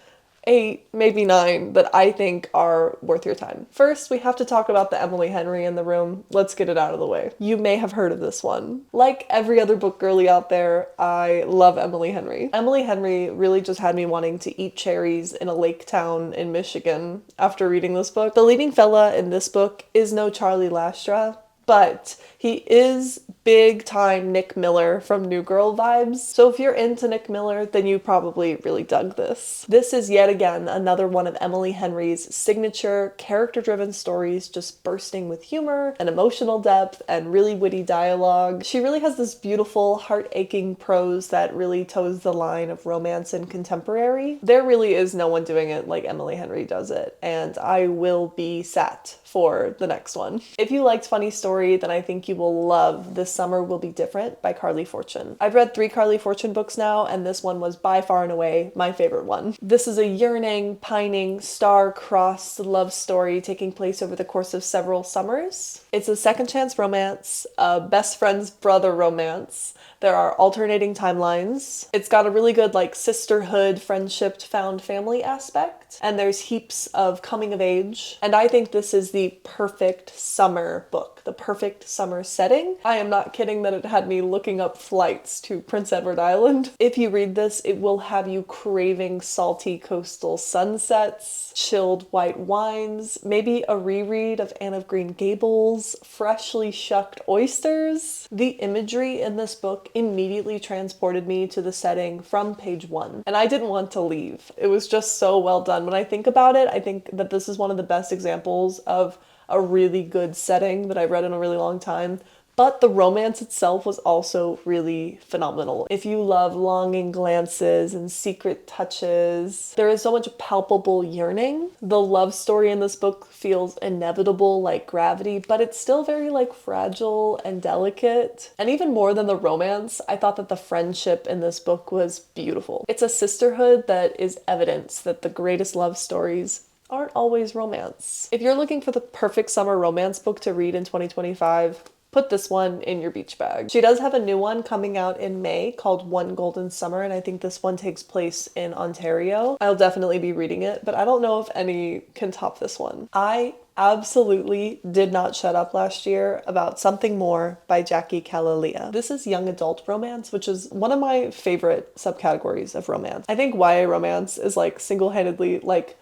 8, maybe 9 that I think are worth your time. First, we have to talk about the Emily Henry in the room. Let's get it out of the way. You may have heard of this one. Like every other book girly out there, I love Emily Henry. Emily Henry really just had me wanting to eat cherries in a lake town in Michigan after reading this book. The leading fella in this book is no Charlie Lastra, but he is big time Nick Miller from New Girl vibes. So if you're into Nick Miller, then you probably really dug this. This is yet again another one of Emily Henry's signature character-driven stories, just bursting with humor and emotional depth and really witty dialogue. She really has this beautiful, heart-aching prose that really toes the line of romance and contemporary. There really is no one doing it like Emily Henry does it, and I will be sat for the next one. If you liked Funny Story, then I think you will love This Summer Will Be Different by Carly Fortune. I've read 3 Carly Fortune books now, and this one was by far and away my favorite one. This is a yearning, pining, star-crossed love story taking place over the course of several summers. It's a second chance romance, a best friend's brother romance. There are alternating timelines. It's got a really good like sisterhood, friendship, found family aspect. And there's heaps of coming of age. And I think this is the perfect summer book, the perfect summer setting. I am not kidding that it had me looking up flights to Prince Edward Island. If you read this, it will have you craving salty coastal sunsets, chilled white wines, maybe a reread of Anne of Green Gables, freshly shucked oysters. The imagery in this book immediately transported me to the setting from page 1, and I didn't want to leave. It was just so well done. When I think about it, I think that this is one of the best examples of a really good setting that I've read in a really long time. But the romance itself was also really phenomenal. If you love longing glances and secret touches, there is so much palpable yearning. The love story in this book feels inevitable like gravity, but it's still very like fragile and delicate. And even more than the romance, I thought that the friendship in this book was beautiful. It's a sisterhood that is evidence that the greatest love stories aren't always romance. If you're looking for the perfect summer romance book to read in 2025, put this one in your beach bag. She does have a new one coming out in May called One Golden Summer, and I think this one takes place in Ontario. I'll definitely be reading it, but I don't know if any can top this one. I absolutely did not shut up last year about Something More by Jackie Kalalea. This is young adult romance, which is one of my favorite subcategories of romance. I think YA romance is like single-handedly like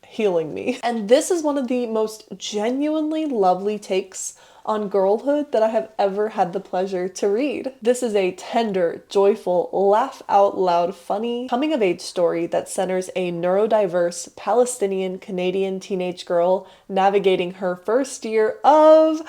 healing me. And this is one of the most genuinely lovely takes on girlhood that I have ever had the pleasure to read. This is a tender, joyful, laugh out loud, funny coming-of-age story that centers a neurodiverse Palestinian-Canadian teenage girl navigating her first year of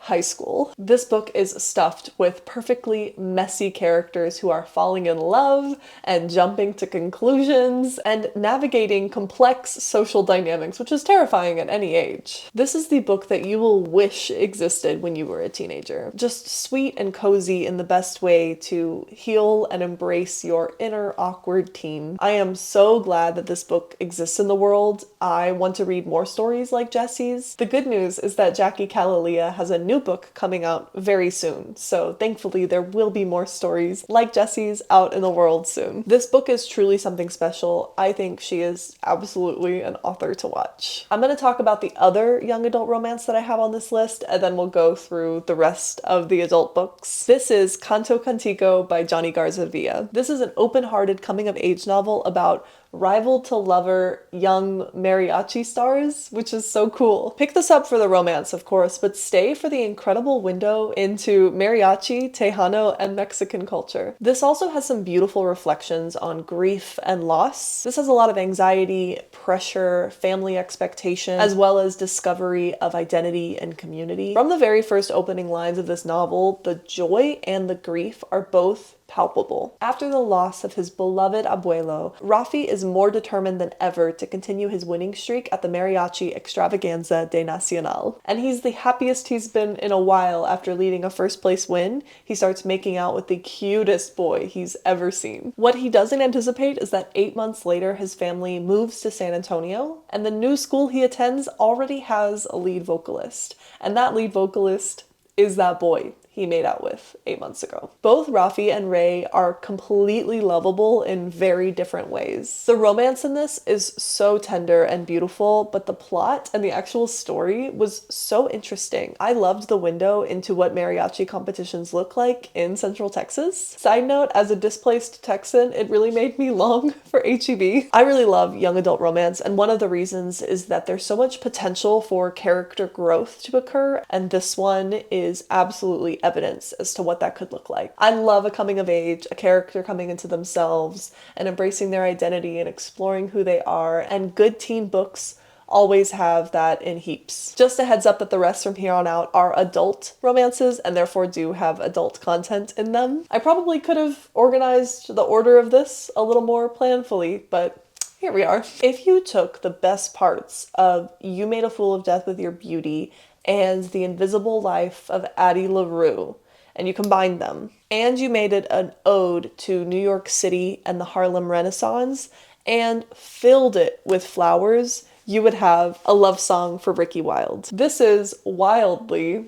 high school. This book is stuffed with perfectly messy characters who are falling in love and jumping to conclusions and navigating complex social dynamics, which is terrifying at any age. This is the book that you will wish existed when you were a teenager. Just sweet and cozy in the best way to heal and embrace your inner awkward teen. I am so glad that this book exists in the world. I want to read more stories like Jessie's. The good news is that Jackie Kalalea has a new book coming out very soon, so thankfully there will be more stories like Jessie's out in the world soon. This book is truly something special. I think she is absolutely an author to watch. I'm going to talk about the other young adult romance that I have on this list, and then we'll go through the rest of the adult books. This is Canto Cantico by Johnny Garza Villa. This is an open-hearted coming-of-age novel about rival to lover young mariachi stars, which is so cool. Pick this up for the romance, of course, but stay for the incredible window into mariachi, Tejano, and Mexican culture. This also has some beautiful reflections on grief and loss. This has a lot of anxiety, pressure, family expectation, as well as discovery of identity and community. From the very first opening lines of this novel, the joy and the grief are both palpable. After the loss of his beloved abuelo, Rafi is more determined than ever to continue his winning streak at the Mariachi Extravaganza de Nacional. And he's the happiest he's been in a while after leading a first place win. He starts making out with the cutest boy he's ever seen. What he doesn't anticipate is that 8 months later, his family moves to San Antonio, and the new school he attends already has a lead vocalist. And that lead vocalist is that boy he made out with 8 months ago. Both Rafi and Ray are completely lovable in very different ways. The romance in this is so tender and beautiful, but the plot and the actual story was so interesting. I loved the window into what mariachi competitions look like in Central Texas. Side note, as a displaced Texan, it really made me long for HEB. I really love young adult romance, and one of the reasons is that there's so much potential for character growth to occur, and this one is absolutely evidence as to what that could look like. I love a coming of age, a character coming into themselves and embracing their identity and exploring who they are, and good teen books always have that in heaps. Just a heads up that the rest from here on out are adult romances and therefore do have adult content in them. I probably could have organized the order of this a little more planfully, but here we are. If you took the best parts of You Made a Fool of Death with Your Beauty and The Invisible Life of Addie LaRue, and you combined them, and you made it an ode to New York City and the Harlem Renaissance, and filled it with flowers, you would have a love song for Ricky Wilde. This is wildly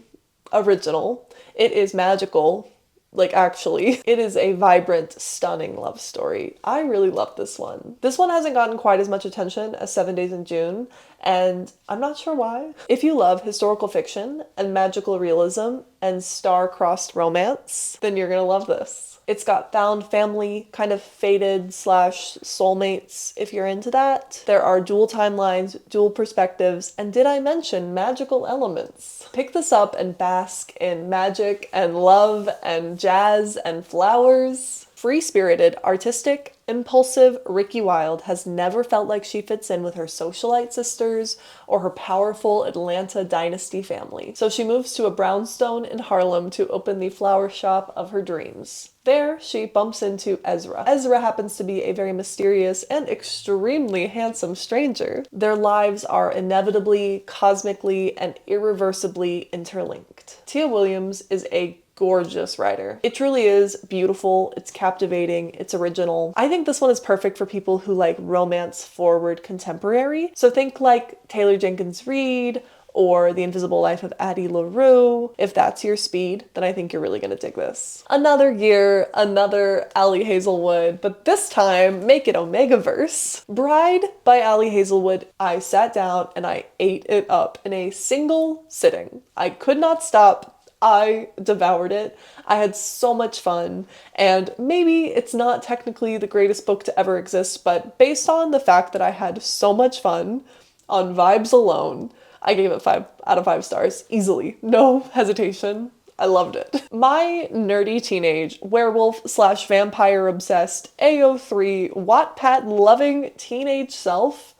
original. It is magical. Like, actually, it is a vibrant, stunning love story. I really love this one. This one hasn't gotten quite as much attention as 7 Days in June, and I'm not sure why. If you love historical fiction and magical realism and star-crossed romance, then you're gonna love this. It's got found family, kind of fated / soulmates if you're into that. There are dual timelines, dual perspectives, and did I mention magical elements? Pick this up and bask in magic and love and jazz and flowers. Free-spirited, artistic, impulsive Ricky Wilde has never felt like she fits in with her socialite sisters or her powerful Atlanta dynasty family. So she moves to a brownstone in Harlem to open the flower shop of her dreams. There, she bumps into Ezra. Ezra happens to be a very mysterious and extremely handsome stranger. Their lives are inevitably, cosmically, and irreversibly interlinked. Tia Williams is a gorgeous writer. It truly is beautiful, it's captivating, it's original. I think this one is perfect for people who like romance-forward contemporary. So think like Taylor Jenkins Reid or The Invisible Life of Addie LaRue. If that's your speed, then I think you're really gonna dig this. Another year, another Allie Hazelwood, but this time, make it Omegaverse. Bride by Allie Hazelwood. I sat down and I ate it up in a single sitting. I could not stop. I devoured it. I had so much fun, and maybe it's not technically the greatest book to ever exist, but based on the fact that I had so much fun on vibes alone, I gave it 5 out of 5 stars, easily, no hesitation. I loved it. My nerdy teenage, werewolf / vampire obsessed, AO3, Wattpad loving teenage self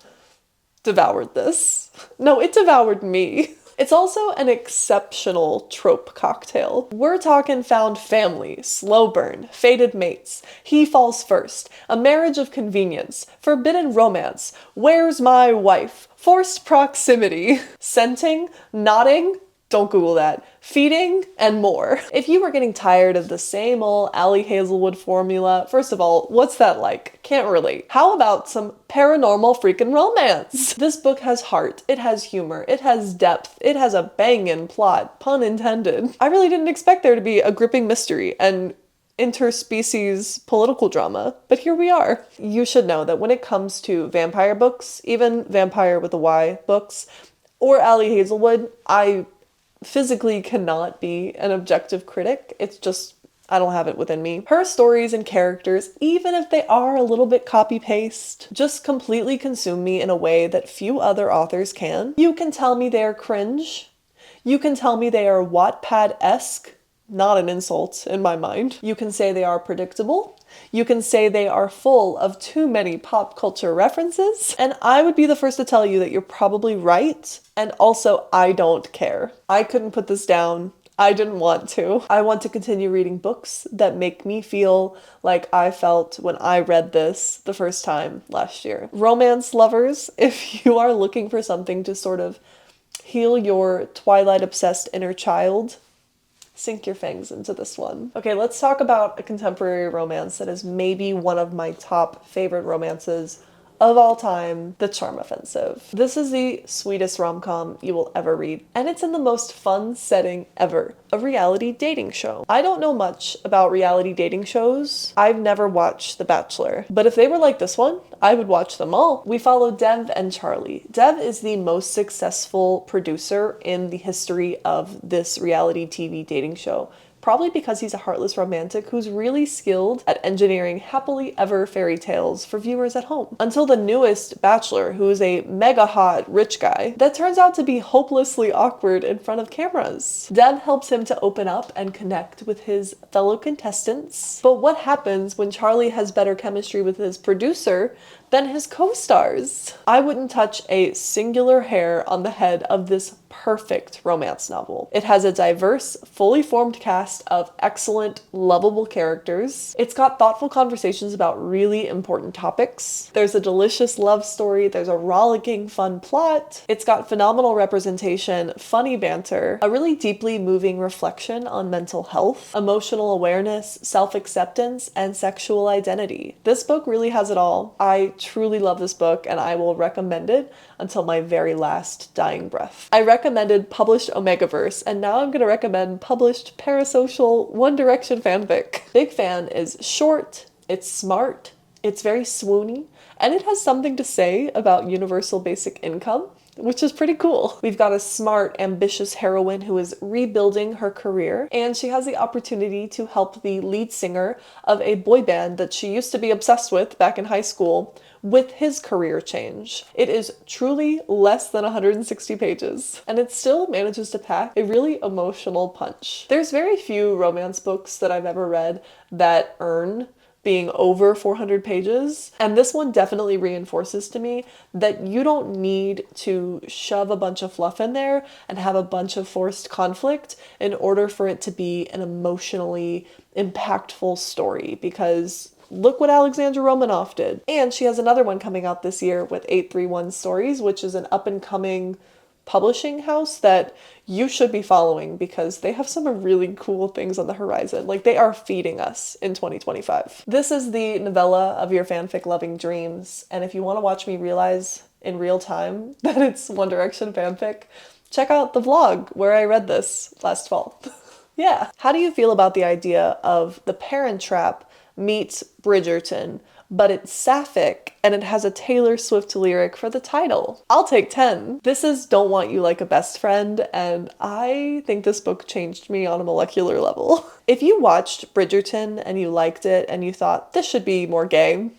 devoured this. No, it devoured me. It's also an exceptional trope cocktail. We're talking found family, slow burn, fated mates, he falls first, a marriage of convenience, forbidden romance, where's my wife, forced proximity, scenting, nodding, don't Google that, feeding, and more. If you were getting tired of the same old Allie Hazelwood formula, first of all, what's that like? Can't relate. How about some paranormal freaking romance? This book has heart, it has humor, it has depth, it has a bangin' plot, pun intended. I really didn't expect there to be a gripping mystery and interspecies political drama, but here we are. You should know that when it comes to vampire books, even Vampire with a Y books, or Allie Hazelwood, I physically cannot be an objective critic. It's just, I don't have it within me. Her stories and characters, even if they are a little bit copy-paste, just completely consume me in a way that few other authors can. You can tell me they are cringe. You can tell me they are Wattpad-esque. Not an insult in my mind. You can say they are predictable. You can say they are full of too many pop culture references. And I would be the first to tell you that you're probably right. And also, I don't care. I couldn't put this down. I didn't want to. I want to continue reading books that make me feel like I felt when I read this the first time last year. Romance lovers, if you are looking for something to sort of heal your Twilight-obsessed inner child, sink your fangs into this one. Okay, let's talk about a contemporary romance that is maybe one of my top favorite romances of all time, The Charm Offensive. This is the sweetest rom-com you will ever read, and it's in the most fun setting ever, a reality dating show. I don't know much about reality dating shows. I've never watched The Bachelor, but if they were like this one, I would watch them all. We follow Dev and Charlie. Dev is the most successful producer in the history of this reality TV dating show. Probably because he's a heartless romantic who's really skilled at engineering happily ever fairy tales for viewers at home. Until the newest Bachelor, who is a mega hot rich guy that turns out to be hopelessly awkward in front of cameras. Dev helps him to open up and connect with his fellow contestants. But what happens when Charlie has better chemistry with his producer than his co-stars? I wouldn't touch a singular hair on the head of this perfect romance novel. It has a diverse, fully formed cast of excellent, lovable characters. It's got thoughtful conversations about really important topics. There's a delicious love story. There's a rollicking, fun plot. It's got phenomenal representation, funny banter, a really deeply moving reflection on mental health, emotional awareness, self-acceptance, and sexual identity. This book really has it all. I truly love this book, and I will recommend it until my very last dying breath. I recommended published Omegaverse, and now I'm going to recommend published parasocial One Direction fanfic. Big Fan is short, it's smart, it's very swoony, and it has something to say about universal basic income, which is pretty cool. We've got a smart, ambitious heroine who is rebuilding her career, and she has the opportunity to help the lead singer of a boy band that she used to be obsessed with back in high school with his career change. It is truly less than 160 pages, and it still manages to pack a really emotional punch. There's very few romance books that I've ever read that earn being over 400 pages, and this one definitely reinforces to me that you don't need to shove a bunch of fluff in there and have a bunch of forced conflict in order for it to be an emotionally impactful story, because look what Alexandra Romanoff did. And she has another one coming out this year with 831 Stories, which is an up-and-coming publishing house that you should be following because they have some really cool things on the horizon. Like, they are feeding us in 2025. This is the novella of your fanfic loving dreams, and if you want to watch me realize in real time that it's One Direction fanfic, check out the vlog where I read this last fall. Yeah. How do you feel about the idea of The Parent Trap meets Bridgerton, but it's sapphic and it has a Taylor Swift lyric for the title? I'll take 10. This is Don't Want You Like a Best Friend, and I think this book changed me on a molecular level. If you watched Bridgerton and you liked it and you thought this should be more gay,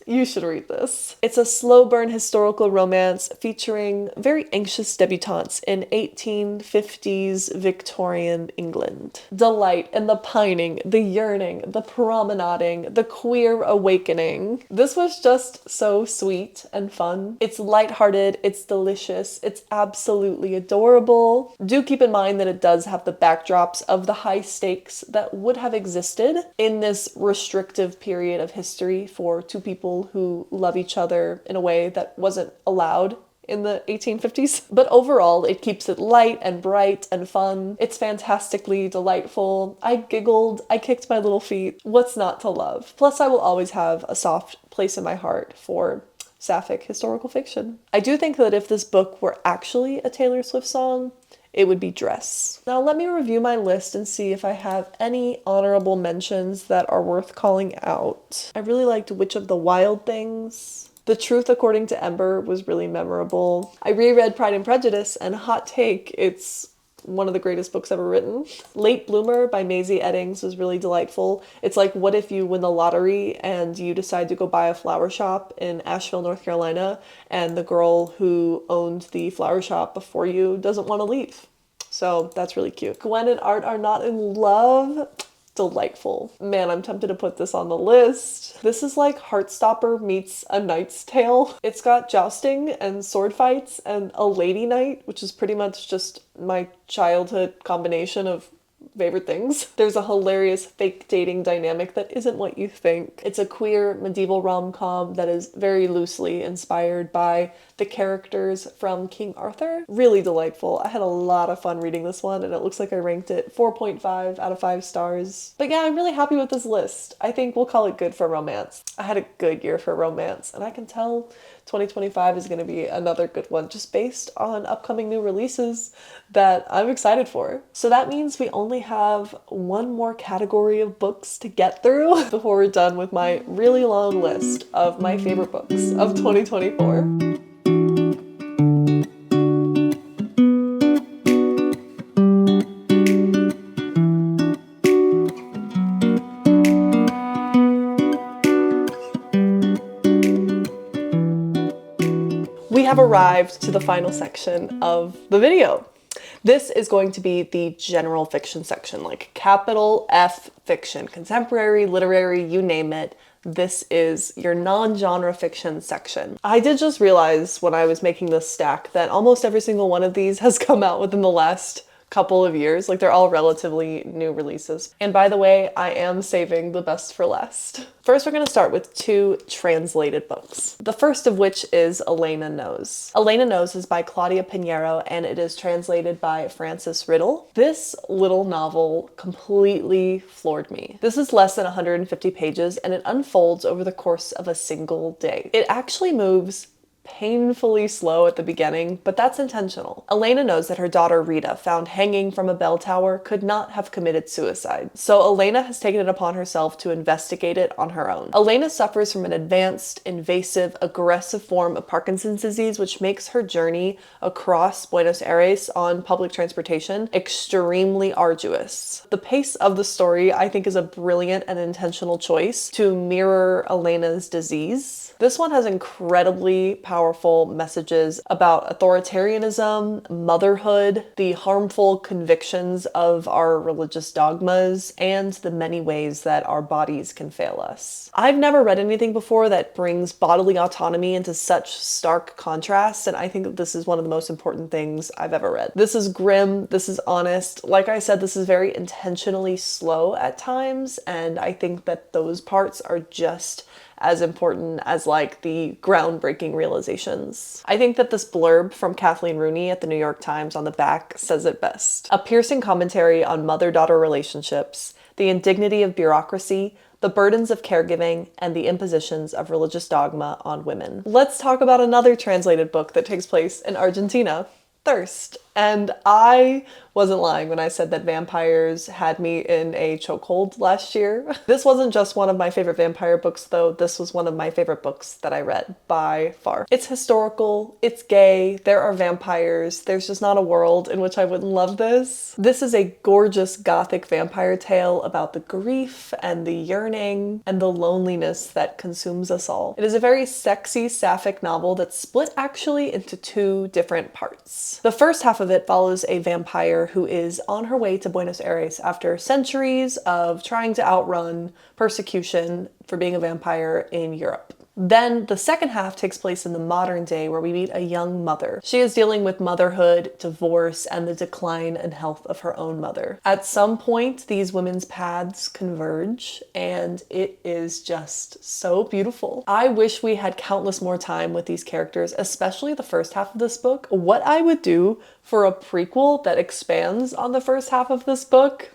You should read this. It's a slow burn historical romance featuring very anxious debutantes in 1850s Victorian England. Delight in the pining, the yearning, the promenading, the queer awakening. This was just so sweet and fun. It's lighthearted, it's delicious, it's absolutely adorable. Do keep in mind that it does have the backdrops of the high stakes that would have existed in this restrictive period of history for two people who love each other in a way that wasn't allowed in the 1850s. But overall, it keeps it light and bright and fun. It's fantastically delightful. I giggled, I kicked my little feet. What's not to love? Plus, I will always have a soft place in my heart for sapphic historical fiction. I do think that if this book were actually a Taylor Swift song, it would be Dress. Now let me review my list and see if I have any honorable mentions that are worth calling out. I really liked Witch of the Wild Things. The Truth According to Ember was really memorable. I reread Pride and Prejudice, and hot take, it's one of the greatest books ever written. Late Bloomer by Maisie Eddings was really delightful. It's like, what if you win the lottery and you decide to go buy a flower shop in Asheville, North Carolina, and the girl who owned the flower shop before you doesn't want to leave. So that's really cute. Gwen and Art are not in love. Delightful. Man, I'm tempted to put this on the list. This is like Heartstopper meets A Knight's Tale. It's got jousting and sword fights and a lady knight, which is pretty much just my childhood combination of favorite things. There's a hilarious fake dating dynamic that isn't what you think. It's a queer medieval rom-com that is very loosely inspired by the characters from King Arthur. Really delightful. I had a lot of fun reading this one, and it looks like I ranked it 4.5 out of 5 stars. But yeah, I'm really happy with this list. I think we'll call it good for romance. I had a good year for romance, and I can tell 2025 is going to be another good one just based on upcoming new releases that I'm excited for. So that means we only have one more category of books to get through before we're done with my really long list of my favorite books of 2024. We have arrived to the final section of the video. This is going to be the general fiction section, like capital F fiction, contemporary, literary, you name it. This is your non-genre fiction section. I did just realize when I was making this stack that almost every single one of these has come out within the last couple of years. Like, they're all relatively new releases. And by the way, I am saving the best for last. First, we're going to start with 2 translated books. The first of which is Elena Knows. Elena Knows is by Claudia Pinheiro, and it is translated by Frances Riddle. This little novel completely floored me. This is less than 150 pages, and it unfolds over the course of a single day. It actually moves painfully slow at the beginning, but that's intentional. Elena knows that her daughter Rita, found hanging from a bell tower, could not have committed suicide. So Elena has taken it upon herself to investigate it on her own. Elena suffers from an advanced, invasive, aggressive form of Parkinson's disease, which makes her journey across Buenos Aires on public transportation extremely arduous. The pace of the story, I think, is a brilliant and intentional choice to mirror Elena's disease. This one has incredibly powerful messages about authoritarianism, motherhood, the harmful convictions of our religious dogmas, and the many ways that our bodies can fail us. I've never read anything before that brings bodily autonomy into such stark contrast, and I think that this is one of the most important things I've ever read. This is grim, this is honest. Like I said, this is very intentionally slow at times, and I think that those parts are just as important as like the groundbreaking realizations. I think that this blurb from Kathleen Rooney at the New York Times on the back says it best. A piercing commentary on mother-daughter relationships, the indignity of bureaucracy, the burdens of caregiving, and the impositions of religious dogma on women. Let's talk about another translated book that takes place in Argentina. Thirst And I wasn't lying when I said that vampires had me in a chokehold last year. This wasn't just one of my favorite vampire books though, this was one of my favorite books that I read by far. It's historical, it's gay, there are vampires, there's just not a world in which I wouldn't love this. This is a gorgeous gothic vampire tale about the grief and the yearning and the loneliness that consumes us all. It is a very sexy sapphic novel that's split actually into two different parts. The first half of it follows a vampire who is on her way to Buenos Aires after centuries of trying to outrun persecution for being a vampire in Europe. Then the second half takes place in the modern day where we meet a young mother. She is dealing with motherhood, divorce, and the decline and health of her own mother. At some point, these women's paths converge, and it is just so beautiful. I wish we had countless more time with these characters, especially the first half of this book. What I would do for a prequel that expands on the first half of this book,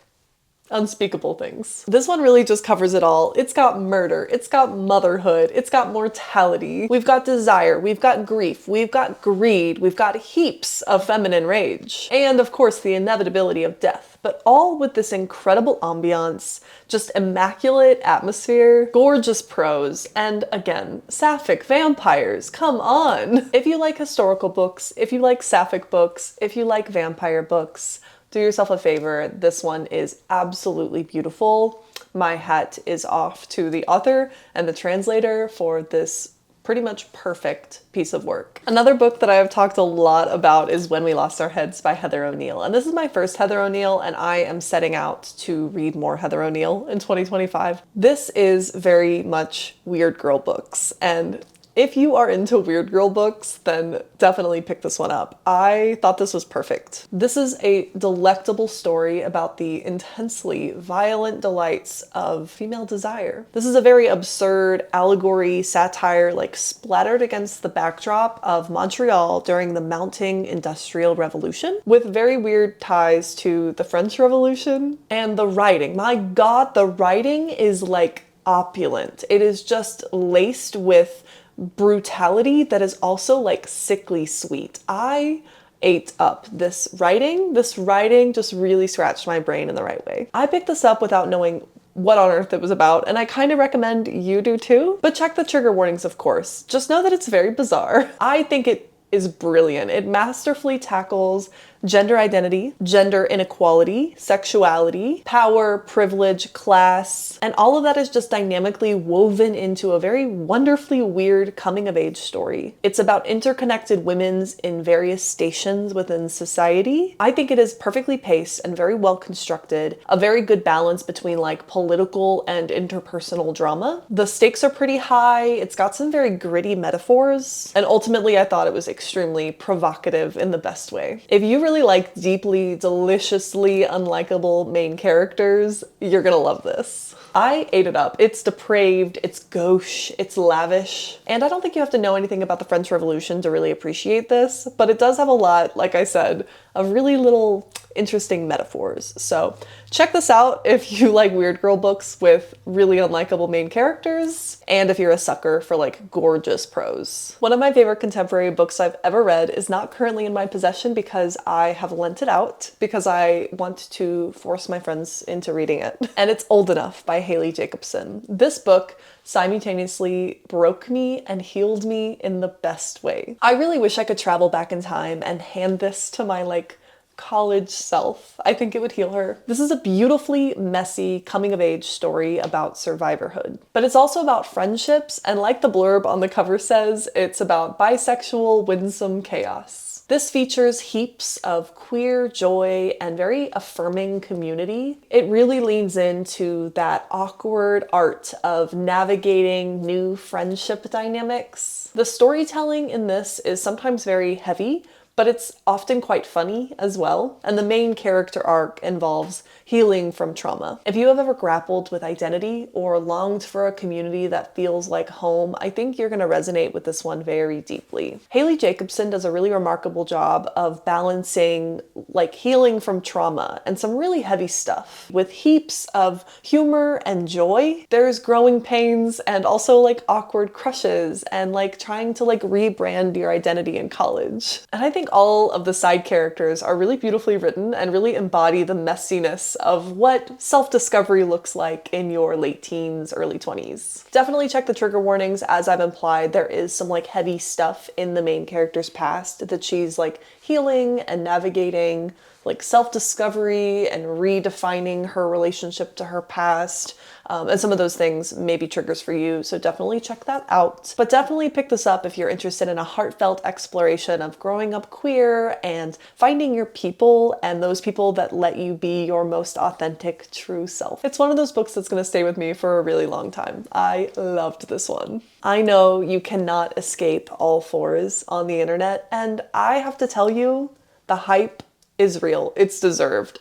unspeakable things. This one really just covers it all. It's got murder, it's got motherhood, it's got mortality, we've got desire, we've got grief, we've got greed, we've got heaps of feminine rage, and of course the inevitability of death, but all with this incredible ambiance, just immaculate atmosphere, gorgeous prose, and again, sapphic vampires, come on! If you like historical books, if you like sapphic books, if you like vampire books, do yourself a favor, this one is absolutely beautiful. My hat is off to the author and the translator for this pretty much perfect piece of work. Another book that I have talked a lot about is When We Lost Our Heads by Heather O'Neill. And this is my first Heather O'Neill, and I am setting out to read more Heather O'Neill in 2025. This is very much weird girl books, and if you are into weird girl books, then definitely pick this one up. I thought this was perfect. This is a delectable story about the intensely violent delights of female desire. This is a very absurd allegory, satire, like splattered against the backdrop of Montreal during the mounting Industrial Revolution, with very weird ties to the French Revolution. And the writing, my God, the writing is like opulent. It is just laced with brutality that is also like sickly sweet. I ate up this writing. This writing just really scratched my brain in the right way. I picked this up without knowing what on earth it was about, and I kind of recommend you do too. But check the trigger warnings, of course. Just know that it's very bizarre. I think it is brilliant. It masterfully tackles gender identity, gender inequality, sexuality, power, privilege, class, and all of that is just dynamically woven into a very wonderfully weird coming-of-age story. It's about interconnected women's in various stations within society. I think it is perfectly paced and very well constructed, a very good balance between like political and interpersonal drama. The stakes are pretty high, it's got some very gritty metaphors, and ultimately I thought it was extremely provocative in the best way. If you really like deeply, deliciously unlikable main characters, you're gonna love this. I ate it up. It's depraved, it's gauche, it's lavish, and I don't think you have to know anything about the French Revolution to really appreciate this, but it does have a lot, like I said, of really little interesting metaphors. So check this out if you like weird girl books with really unlikable main characters, and if you're a sucker for like gorgeous prose. One of my favorite contemporary books I've ever read is not currently in my possession because I have lent it out because I want to force my friends into reading it. And it's Old Enough by Haley Jacobson. This book simultaneously broke me and healed me in the best way. I really wish I could travel back in time and hand this to my like college self. I think it would heal her. This is a beautifully messy coming-of-age story about survivorhood, but it's also about friendships, and like the blurb on the cover says, it's about bisexual, winsome chaos. This features heaps of queer joy and very affirming community. It really leans into that awkward art of navigating new friendship dynamics. The storytelling in this is sometimes very heavy, but it's often quite funny as well. And the main character arc involves healing from trauma. If you have ever grappled with identity or longed for a community that feels like home, I think you're gonna resonate with this one very deeply. Haley Jacobson does a really remarkable job of balancing like healing from trauma and some really heavy stuff with heaps of humor and joy. There's growing pains and also like awkward crushes and like trying to like rebrand your identity in college. And I think all of the side characters are really beautifully written and really embody the messiness of what self-discovery looks like in your late teens, early 20s. Definitely check the trigger warnings. As I've implied, there is some like heavy stuff in the main character's past that she's like healing and navigating, like self-discovery and redefining her relationship to her past. And some of those things may be triggers for you, so definitely check that out. But definitely pick this up if you're interested in a heartfelt exploration of growing up queer and finding your people and those people that let you be your most authentic, true self. It's one of those books that's going to stay with me for a really long time. I loved this one. I know you cannot escape all fours on the internet, and I have to tell you, the hype is real. It's deserved.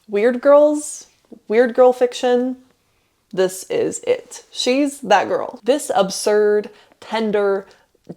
Weird girls, weird girl fiction, this is it. She's that girl. This absurd, tender,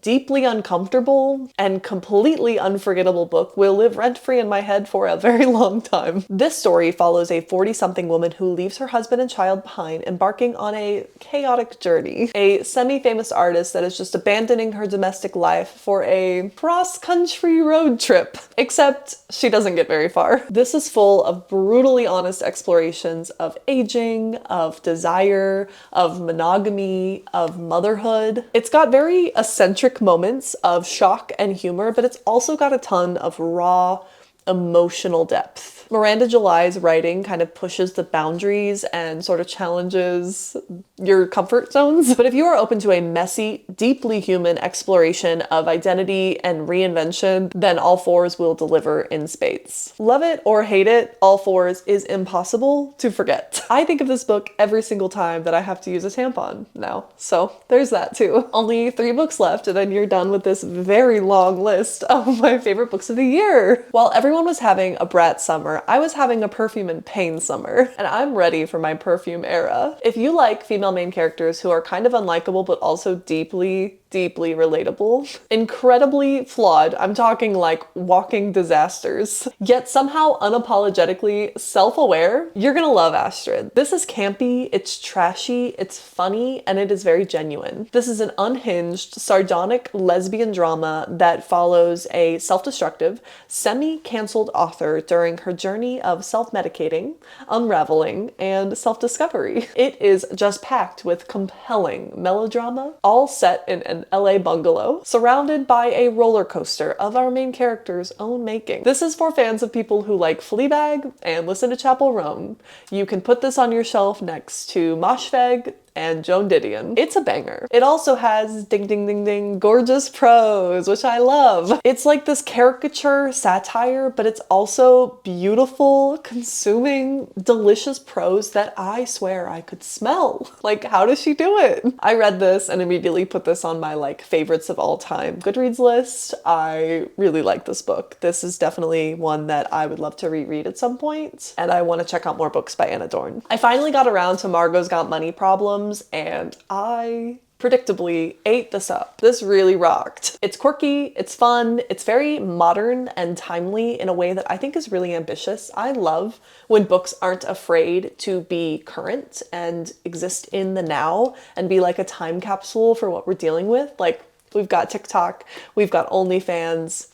deeply uncomfortable, and completely unforgettable book will live rent-free in my head for a very long time. This story follows a 40-something woman who leaves her husband and child behind, embarking on a chaotic journey. A semi-famous artist that is just abandoning her domestic life for a cross-country road trip. Except she doesn't get very far. This is full of brutally honest explorations of aging, of desire, of monogamy, of motherhood. It's got very eccentric moments of shock and humor, but it's also got a ton of raw emotional depth. Miranda July's writing kind of pushes the boundaries and sort of challenges your comfort zones. But if you are open to a messy, deeply human exploration of identity and reinvention, then All Fours will deliver in spades. Love it or hate it, All Fours is impossible to forget. I think of this book every single time that I have to use a tampon now. So there's that too. Only 3 books left and then you're done with this very long list of my favorite books of the year. While everyone was having a brat summer, I was having a perfume and pain summer, and I'm ready for my perfume era. If you like female main characters who are kind of unlikable but also deeply relatable, incredibly flawed, I'm talking like walking disasters, yet somehow unapologetically self-aware, you're gonna love Astrid. This is campy, it's trashy, it's funny, and it is very genuine. This is an unhinged, sardonic lesbian drama that follows a self-destructive, semi-cancelled author during her journey of self-medicating, unraveling, and self-discovery. It is just packed with compelling melodrama, all set in an LA bungalow, surrounded by a roller coaster of our main character's own making. This is for fans of people who like Fleabag and listen to Chapel Roan. You can put this on your shelf next to Moshfegh and Joan Didion. It's a banger. It also has ding ding ding ding gorgeous prose, which I love. It's like this caricature satire, but it's also beautiful, consuming, delicious prose that I swear I could smell. Like, how does she do it? I read this and immediately put this on my like favorites of all time Goodreads list. I really like this book. This is definitely one that I would love to reread at some point, and I want to check out more books by Anna Dorn. I finally got around to Margot's Got Money Problems, and I predictably ate this up. This really rocked. It's quirky, it's fun, it's very modern and timely in a way that I think is really ambitious. I love when books aren't afraid to be current and exist in the now and be like a time capsule for what we're dealing with. Like, we've got TikTok, we've got OnlyFans,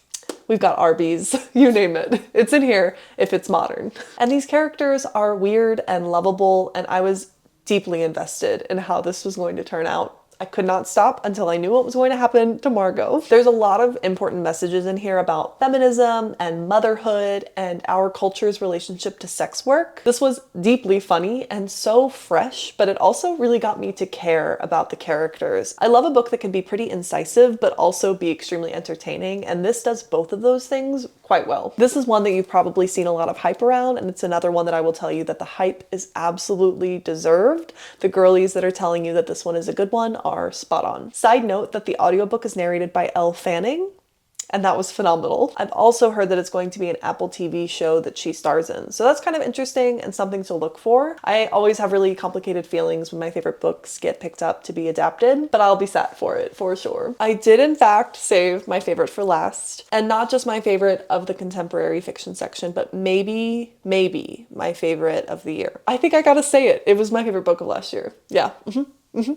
we've got Arby's, you name it. It's in here if it's modern. And these characters are weird and lovable, and I was deeply invested in how this was going to turn out. I could not stop until I knew what was going to happen to Margot. There's a lot of important messages in here about feminism and motherhood and our culture's relationship to sex work. This was deeply funny and so fresh, but it also really got me to care about the characters. I love a book that can be pretty incisive, but also be extremely entertaining, and this does both of those things quite well. This is one that you've probably seen a lot of hype around, and it's another one that I will tell you that the hype is absolutely deserved. The girlies that are telling you that this one is a good one are spot on. Side note that the audiobook is narrated by Elle Fanning, and that was phenomenal. I've also heard that it's going to be an Apple TV show that she stars in, so that's kind of interesting and something to look for. I always have really complicated feelings when my favorite books get picked up to be adapted, but I'll be sad for it, for sure. I did in fact save my favorite for last, and not just my favorite of the contemporary fiction section, but maybe my favorite of the year. I think I gotta say it. It was my favorite book of last year. Yeah.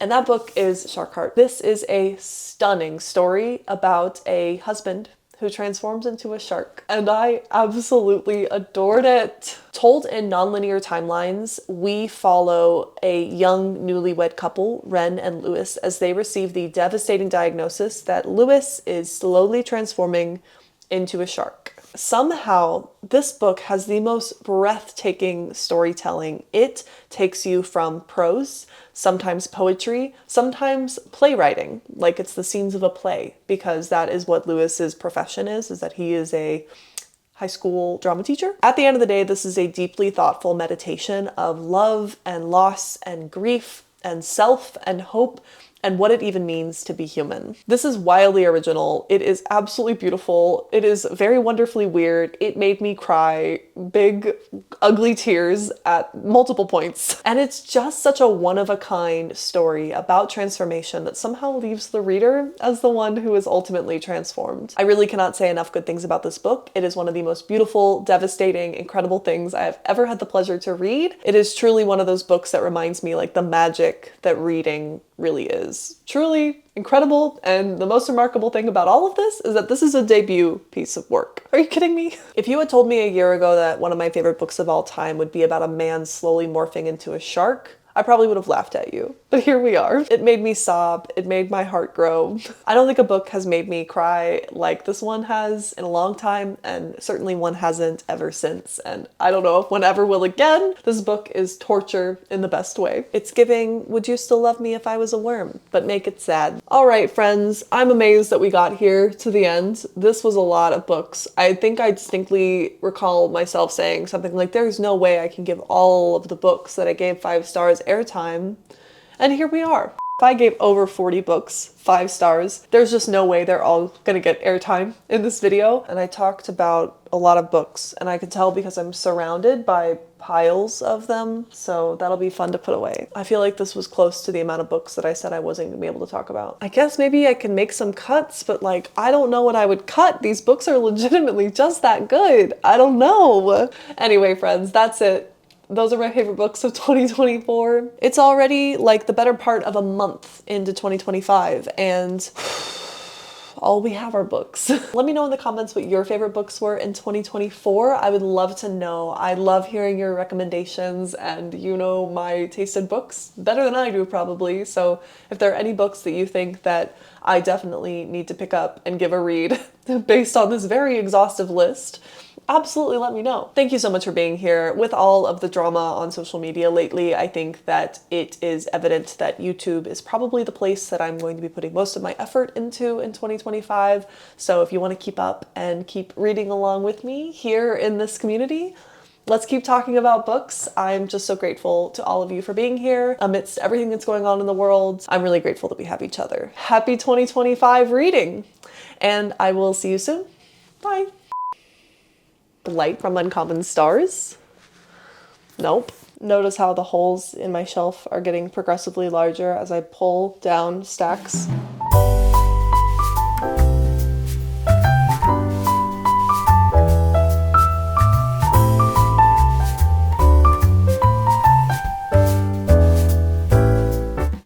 And that book is Shark Heart. This is a stunning story about a husband who transforms into a shark. And I absolutely adored it. Told in nonlinear timelines, we follow a young newlywed couple, Ren and Louis, as they receive the devastating diagnosis that Louis is slowly transforming into a shark. Somehow, this book has the most breathtaking storytelling. It takes you from prose, sometimes poetry, sometimes playwriting, like it's the scenes of a play, because that is what Lewis's profession is that he is a high school drama teacher. At the end of the day, this is a deeply thoughtful meditation of love and loss and grief and self and hope and what it even means to be human. This is wildly original. It is absolutely beautiful. It is very wonderfully weird. It made me cry big, ugly tears at multiple points. And it's just such a one-of-a-kind story about transformation that somehow leaves the reader as the one who is ultimately transformed. I really cannot say enough good things about this book. It is one of the most beautiful, devastating, incredible things I have ever had the pleasure to read. It is truly one of those books that reminds me like the magic that reading really is. Truly incredible, and the most remarkable thing about all of this is that this is a debut piece of work. Are you kidding me? If you had told me a year ago that one of my favorite books of all time would be about a man slowly morphing into a shark, I probably would have laughed at you. But here we are. It made me sob. It made my heart grow. I don't think a book has made me cry like this one has in a long time, and certainly one hasn't ever since. And I don't know if one ever will again. This book is torture in the best way. It's giving, would you still love me if I was a worm? But make it sad. All right, friends, I'm amazed that we got here to the end. This was a lot of books. I think I distinctly recall myself saying something like, there's no way I can give all of the books that I gave 5 stars airtime. And here we are. If I gave over 40 books 5 stars, there's just no way they're all gonna get airtime in this video. And I talked about a lot of books, and I can tell because I'm surrounded by piles of them, so that'll be fun to put away. I feel like this was close to the amount of books that I said I wasn't gonna be able to talk about. I guess maybe I can make some cuts, but like, I don't know what I would cut. These books are legitimately just that good. I don't know. Anyway, friends, that's it. Those are my favorite books of 2024. It's already like the better part of a month into 2025, and all we have are books. Let me know in the comments what your favorite books were in 2024. I would love to know. I love hearing your recommendations, and you know my taste in books better than I do probably. So if there are any books that you think that I definitely need to pick up and give a read based on this very exhaustive list, absolutely let me know. Thank you so much for being here. With all of the drama on social media lately, I think that it is evident that YouTube is probably the place that I'm going to be putting most of my effort into in 2025. So if you want to keep up and keep reading along with me here in this community, let's keep talking about books. I'm just so grateful to all of you for being here amidst everything that's going on in the world. I'm really grateful that we have each other. Happy 2025 reading, and I will see you soon. Bye. Light from uncommon stars? Nope. Notice how the holes in my shelf are getting progressively larger as I pull down stacks.